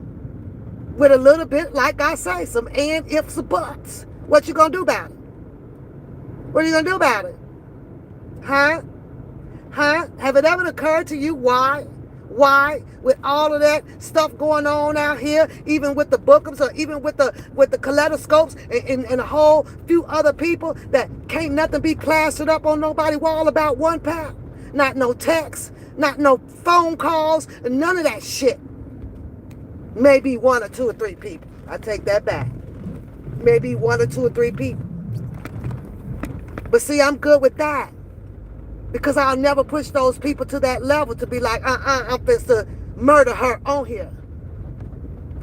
With a little bit, like I say, some and, ifs, or buts. What you gonna do about it? What are you gonna do about it? Huh? Huh? Have it ever occurred to you why? Why, with all of that stuff going on out here, even with the bookums or even with the kaleidoscopes and a whole few other people, that can't nothing be plastered up on nobody's wall about one pal? Not no text, not no phone calls, none of that shit. Maybe one or two or three people. I take that back. Maybe one or two or three people. But see, I'm good with that. Because I'll never push those people to that level to be like, I'm supposed to murder her on here.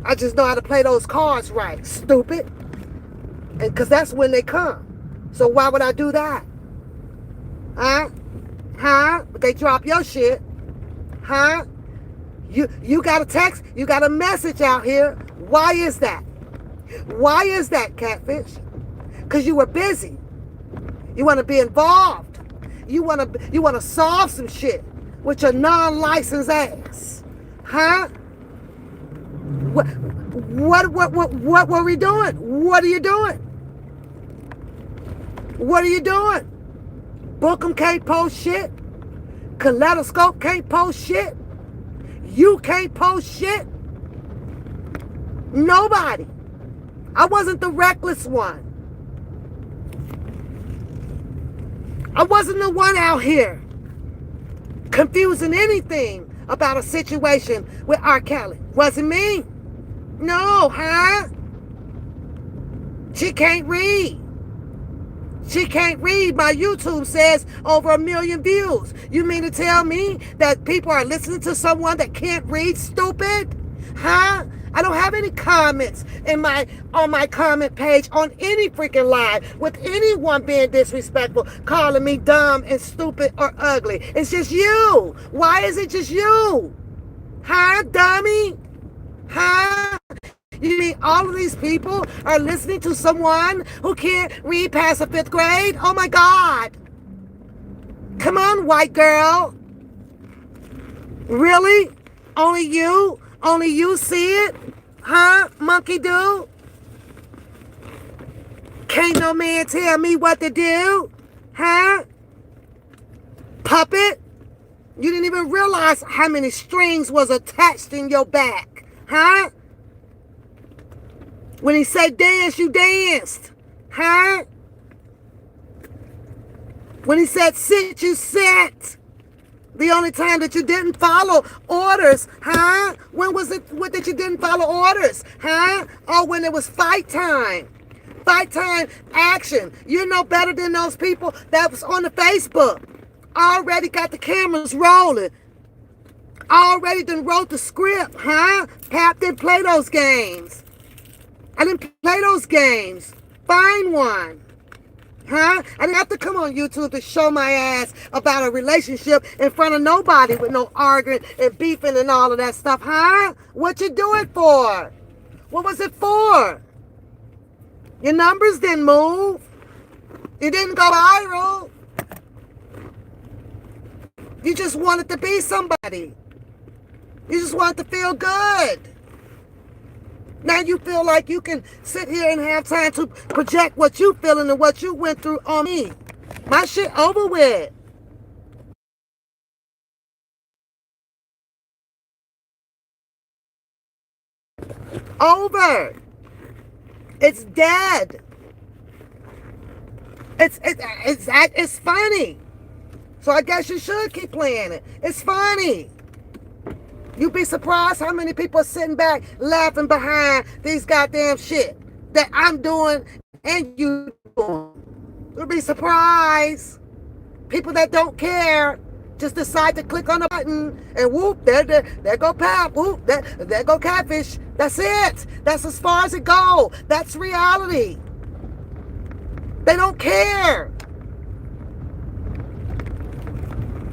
I just know how to play those cards right, stupid. And because that's when they come. So why would I do that? Huh? Huh? But they drop your shit. Huh? You got a text, you got a message out here. Why is that? Why is that, Catfish? Because you were busy. You want to be involved. You want to solve some shit with your non-licensed ass. Huh? What were we doing? What are you doing? What are you doing? Bookum can't post shit. Kaleidoscope can't post shit. You can't post shit. Nobody. I wasn't the reckless one. I wasn't the one out here confusing anything about a situation with R. Kelly. Wasn't me. No, huh? She can't read. She can't read. My YouTube says over 1 million views. You mean to tell me that people are listening to someone that can't read, stupid? Huh? I don't have any comments on my comment page on any freaking live with anyone being disrespectful, calling me dumb and stupid or ugly. It's just you. Why is it just you? Huh, dummy? Huh? You mean all of these people are listening to someone who can't read past the 5th grade? Oh my God. Come on, white girl. Really? Only you? Only you see it? Huh, monkey dude? Can't no man tell me what to do? Huh? Puppet? You didn't even realize how many strings was attached in your back. Huh? When he said dance, you danced. Huh? When he said sit, you sat. The only time that you didn't follow orders, huh? When was it that you didn't follow orders, huh? Oh, when it was fight time. Fight time action. You know better than those people that was on the Facebook. Already got the cameras rolling. Already done wrote the script, huh? Pap didn't play those games. I didn't play those games. Find one. Huh? I didn't have to come on YouTube to show my ass about a relationship in front of nobody with no arguing and beefing and all of that stuff, huh? What you do it for? What was it for? Your numbers didn't move. You didn't go viral. You just wanted to be somebody. You just wanted to feel good. Now you feel like you can sit here and have time to project what you feeling and what you went through on me. My shit over with. Over. It's dead. It's funny. So I guess you should keep playing it. It's funny. You'd be surprised how many people are sitting back laughing behind these goddamn shit that I'm doing and you doing. You'll be surprised. people that don't care just decide to click on a button and whoop, there go Pap, whoop, there go Catfish. That's it. That's as far as it goes. That's reality. They don't care.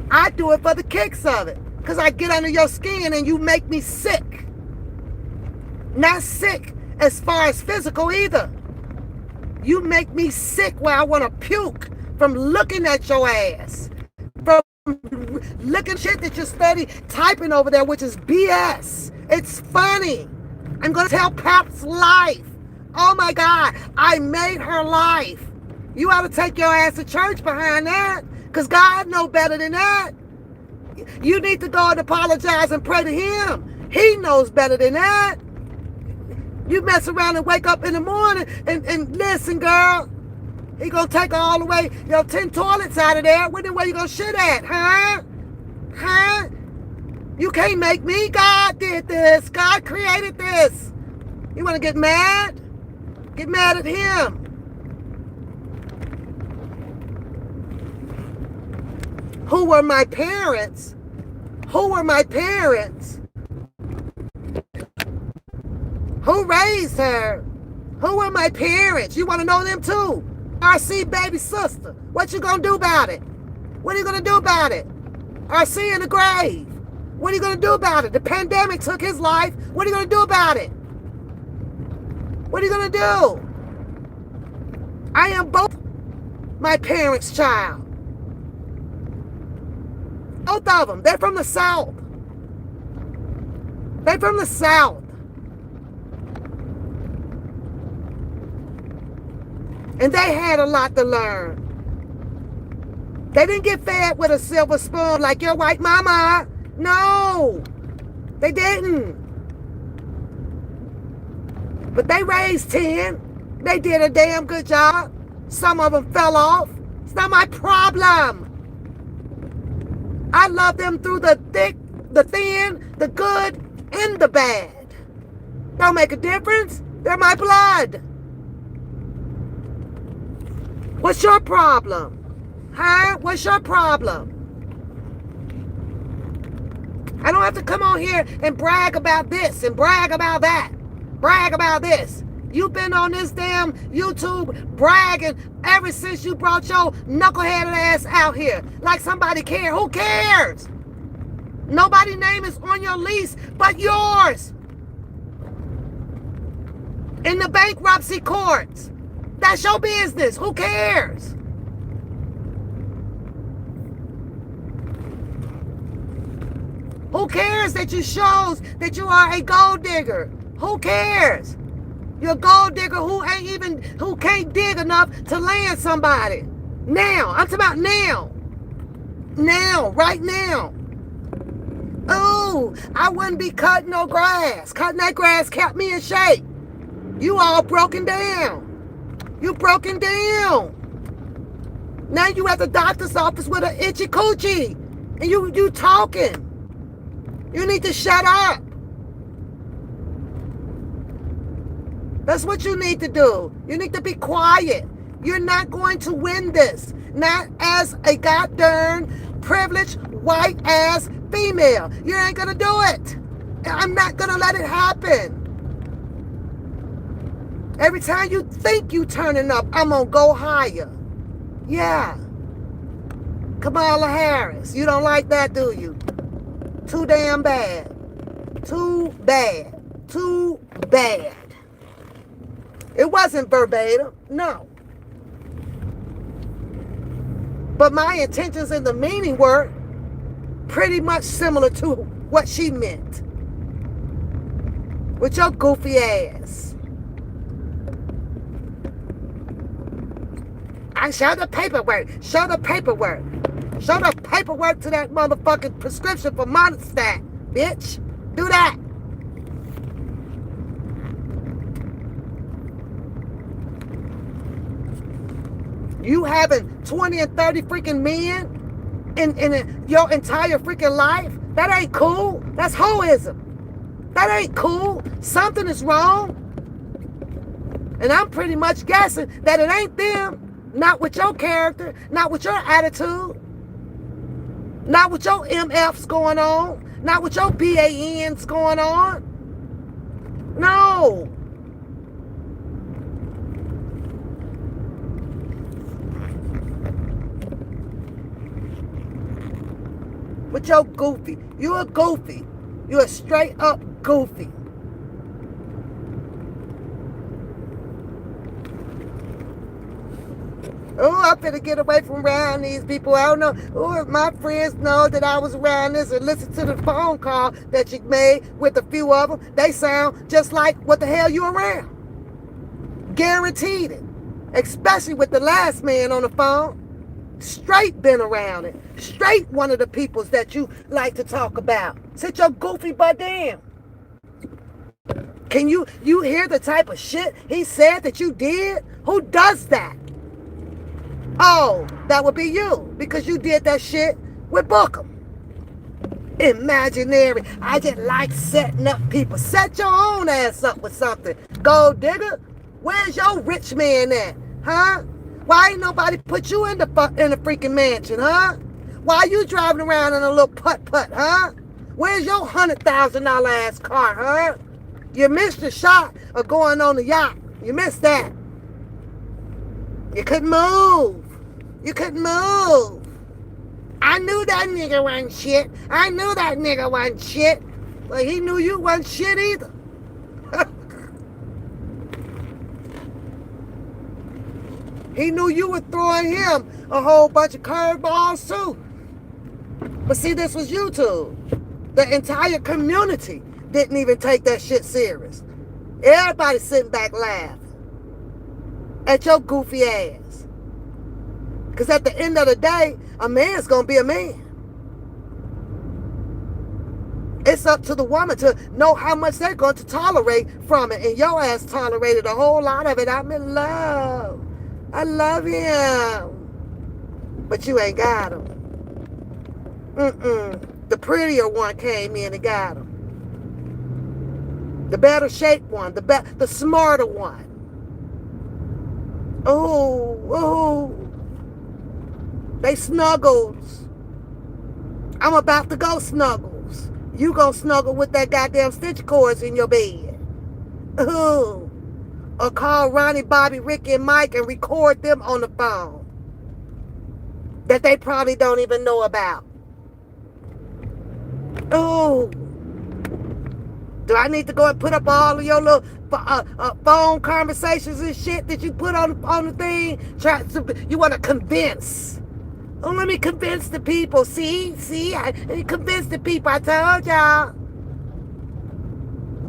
I do it for the kicks of it. Because I get under your skin and you make me sick. Not sick as far as physical either. You make me sick where I want to puke from looking at your ass. From looking shit that you're study typing over there, which is BS. It's funny. I'm going to tell Pap's life. Oh my God, I made her life. You ought to take your ass to church behind that, because God knows better than that. You need to go and apologize and pray to him. He knows better than that. You mess around and wake up in the morning and listen, girl. He gonna take all the way, 10 toilets out of there. Where you gonna shit at, huh? Huh? You can't make me. God did this. God created this. You wanna get mad? Get mad at him. Who were my parents? Who were my parents? Who raised her? Who were my parents? You want to know them too? RC baby sister. What you gonna do about it? What are you gonna do about it? RC in the grave. What are you gonna do about it? The pandemic took his life. What are you gonna do about it? What are you gonna do? I am both my parents' child. Both of them. They're from the South. They're from the South. And they had a lot to learn. They didn't get fed with a silver spoon like your white mama. No, they didn't. But they raised 10. They did a damn good job. Some of them fell off. It's not my problem. I love them through the thick, the thin, the good, and the bad. Don't make a difference. They're my blood. What's your problem? Huh? What's your problem? I don't have to come on here and brag about this and brag about that. Brag about this. You've been on this damn YouTube bragging ever since you brought your knuckleheaded ass out here. Like somebody cares. Who cares? Nobody's name is on your lease but yours. In the bankruptcy courts. That's your business. Who cares? Who cares that you shows that you are a gold digger? Who cares? You're a gold digger who can't dig enough to land somebody. Now. I'm talking about now. Now. Right now. Oh, I wouldn't be cutting no grass. Cutting that grass kept me in shape. You all broken down. You broken down. Now you at the doctor's office with an itchy coochie. And you talking. You need to shut up. That's what you need to do. You need to be quiet. You're not going to win this. Not as a goddamn privileged white ass female. You ain't gonna do it. I'm not gonna let it happen. Every time you think you turning up, I'm gonna go higher. Yeah. Kamala Harris. You don't like that, do you? Too damn bad. Too bad. Too bad. It wasn't verbatim. No. But my intentions and the meaning were pretty much similar to what she meant. With your goofy ass. I show the paperwork. Show the paperwork. Show the paperwork to that motherfucking prescription for Monostat, bitch. Do that. You having 20 and 30 freaking men in your entire freaking life? That ain't cool. That's hoism. That ain't cool. Something is wrong. And I'm pretty much guessing that it ain't them. Not with your character. Not with your attitude. Not with your MFs going on. Not with your BANs going on. No. With your goofy. You a goofy. You a straight up goofy. Oh, I'm finna get away from around these people. I don't know. Oh, if my friends know that I was around this and listen to the phone call that you made with a few of them, they sound just like what the hell you around. Guaranteed it. Especially with the last man on the phone. Straight been around it. Straight one of the peoples that you like to talk about. Sit your goofy butt down. Can you hear the type of shit he said that you did? Who does that? Oh, that would be you, because you did that shit with Bookham. Imaginary. I just like setting up people. Set your own ass up with something. Gold digger, where's your rich man at? Huh? Why ain't nobody put you in the freaking mansion, huh? Why you driving around in a little putt-putt, huh? Where's your $100,000 ass car, huh? You missed the shot of going on the yacht. You missed that. You couldn't move. You couldn't move. I knew that nigga wasn't shit. I knew that nigga wasn't shit. But he knew you wasn't shit either. He knew you were throwing him a whole bunch of curveballs too. But see, this was YouTube. The entire community didn't even take that shit serious. Everybody sitting back laughing at your goofy ass. Because at the end of the day, a man's going to be a man. It's up to the woman to know how much they're going to tolerate from it. And your ass tolerated a whole lot of it. I'm in love. I love him. But you ain't got him. The prettier one came in and got him. The better shaped one. The smarter one. Oh. They snuggles. I'm about to go snuggles. You gonna snuggle with that goddamn stitch cords in your bed. Ooh. Or call Ronnie, Bobby, Ricky, and Mike and record them on the phone. That they probably don't even know about. Ooh. Do I need to go and put up all of your little phone conversations and shit that you put on the thing? You want to convince. Oh, let me convince the people. See, I convince the people. I told y'all.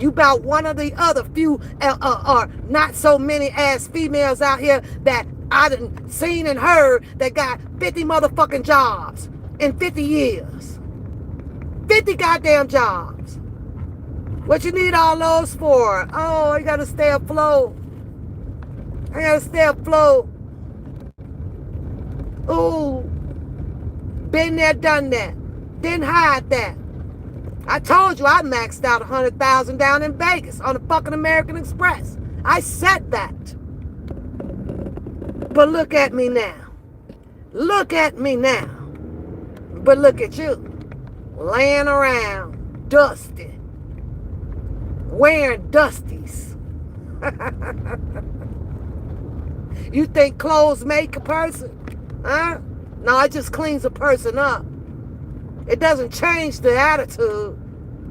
You about one of the other few or not so many ass females out here that I done seen and heard that got 50 motherfucking jobs in 50 years. 50 goddamn jobs. What you need all those for? Oh, you gotta stay afloat. I gotta stay afloat. Ooh. Been there, done that. Didn't hide that. I told you I maxed out 100,000 down in Vegas on the fucking American Express. I said that. But look at me now. Look at me now. But look at you. Laying around, dusty. Wearing dusties. You think clothes make a person? Huh? No, it just cleans a person up. It doesn't change the attitude.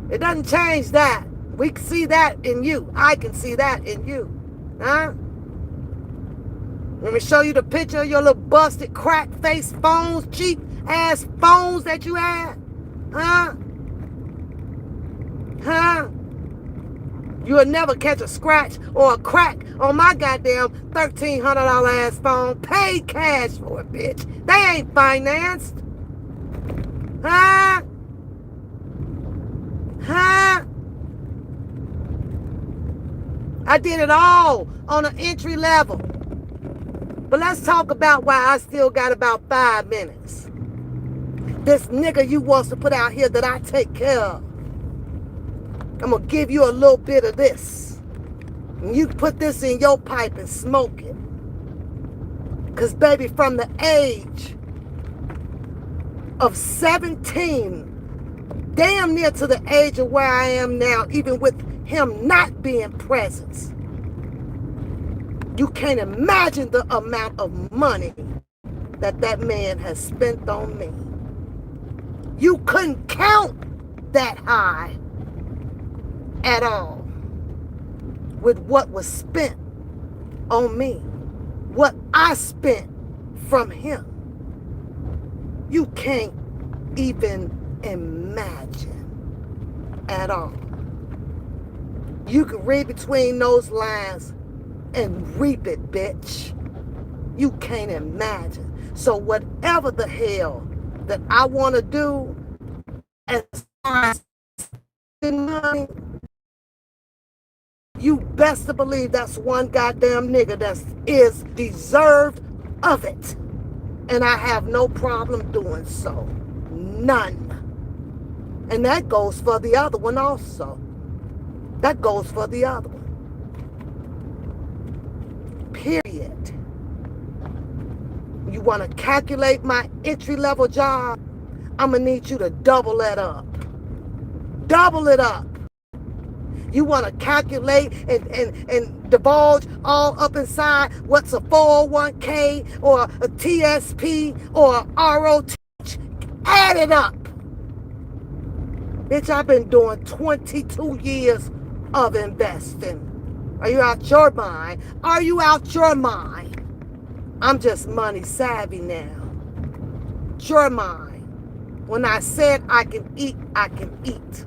It doesn't change that. We can see that in you. I can see that in you. Huh? Let me show you the picture of your little busted, crack-faced phones, cheap-ass phones that you had. Huh? Huh? You'll never catch a scratch or a crack on my goddamn $1,300 ass phone. Paid cash for it, bitch. They ain't financed. Huh? Huh? I did it all on an entry level. But let's talk about why I still got about 5 minutes. This nigga you wants to put out here that I take care of. I'm going to give you a little bit of this. And you put this in your pipe and smoke it. Because, baby, from the age of 17, damn near to the age of where I am now, even with him not being present. You can't imagine the amount of money that man has spent on me. You couldn't count that high at all with what was spent on me, what I spent from him. You can't even imagine at all. You can read between those lines and reap it, bitch. You can't imagine. So whatever the hell that I want to do as far as money, you best to believe that's one goddamn nigga that is deserved of it. And I have no problem doing so. None. And that goes for the other one also. That goes for the other one. Period. You want to calculate my entry-level job? I'm going to need you to double it up. Double it up. You want to calculate and divulge all up inside what's a 401k or a TSP or a ROT. Add it up. Bitch, I've been doing 22 years of investing. Are you out your mind? Are you out your mind? I'm just money savvy now. Your mind. When I said I can eat, I can eat.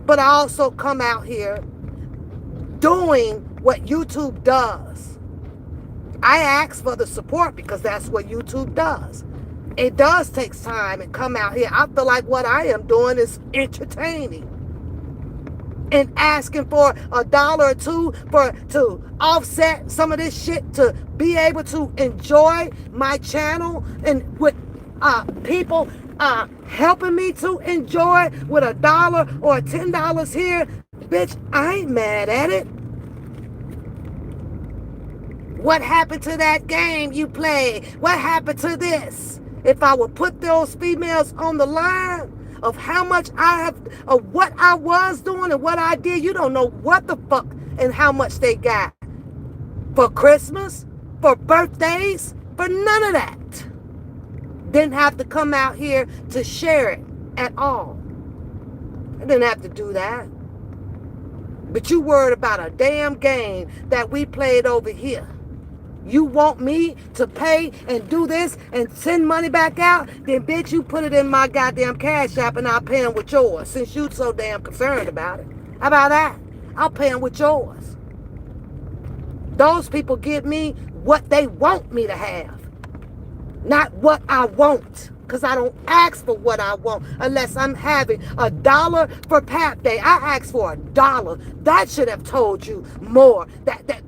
But I also come out here doing what YouTube does. I ask for the support because that's what YouTube does. It does take time and come out here. I feel like what I am doing is entertaining. And asking for $1 or $2 to offset some of this shit to be able to enjoy my channel and with people helping me to enjoy with $1 or $10 here. Bitch, I ain't mad at it. What happened to that game you played? What happened to this? If I would put those females on the line of how much I have, of what I was doing and what I did, you don't know what the fuck and how much they got. For Christmas, for birthdays, for none of that. Didn't have to come out here to share it at all. I didn't have to do that. But you worried about a damn game that we played over here. You want me to pay and do this and send money back out? Then bitch, you put it in my goddamn Cash App and I'll pay them with yours since you so damn concerned about it. How about that? I'll pay them with yours. Those people give me what they want me to have, not what I want. Because I don't ask for what I want unless I'm having $1 for Pap Day. I asked for $1. That should have told you more.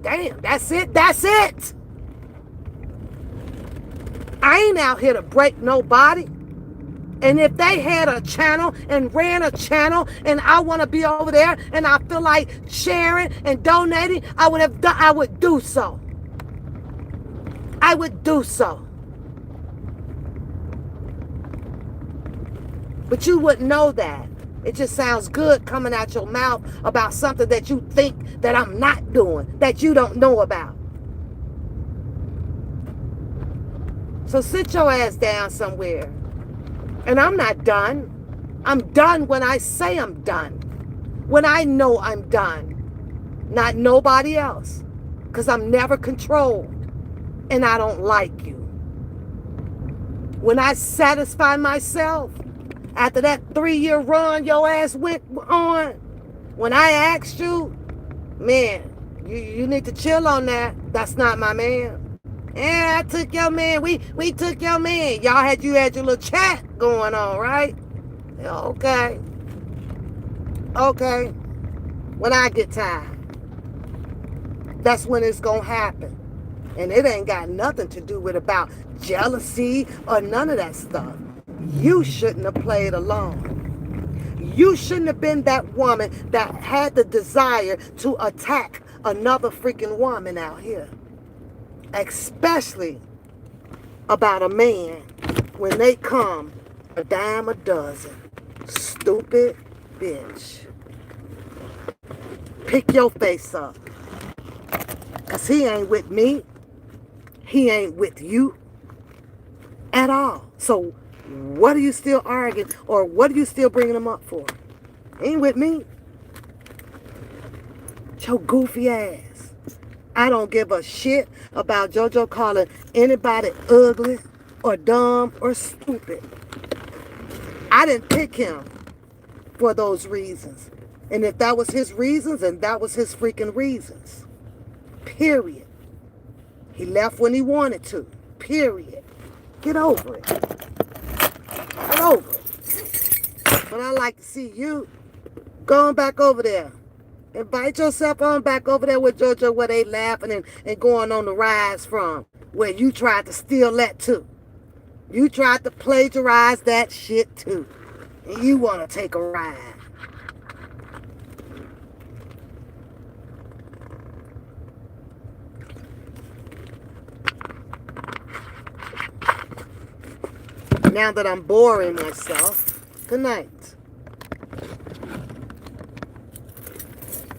Damn, that's it. That's it. I ain't out here to break nobody. And if they had a channel and ran a channel and I want to be over there and I feel like sharing and donating, I would do so. I would do so. But you wouldn't know that. It just sounds good coming out your mouth about something that you think that I'm not doing, that you don't know about. So sit your ass down somewhere. And I'm not done. I'm done when I say I'm done. When I know I'm done. Not nobody else. Because I'm never controlled. And I don't like you. When I satisfy myself, after that 3-year run your ass went on, when I asked you, man, you need to chill on that. That's not my man. Yeah, I took your man. We took your man. Y'all had your little chat going on, right? Okay. Okay. When I get tired, that's when it's gonna happen. And it ain't got nothing to do with about jealousy or none of that stuff. You shouldn't have played along. You shouldn't have been that woman that had the desire to attack another freaking woman out here. Especially about a man when they come a dime a dozen. Stupid bitch. Pick your face up. Because he ain't with me. He ain't with you at all. So what are you still arguing, or what are you still bringing him up for? He ain't with me. Your goofy ass. I don't give a shit about JoJo calling anybody ugly or dumb or stupid. I didn't pick him for those reasons. And if that was his reasons, then that was his freaking reasons. Period. He left when he wanted to. Period. Get over it. Get over it. But I like to see you going back over there. Invite yourself on back over there with JoJo where they laughing and going on the rise from. Where you tried to steal that too. You tried to plagiarize that shit too. And you want to take a ride. Now that I'm boring myself, good night.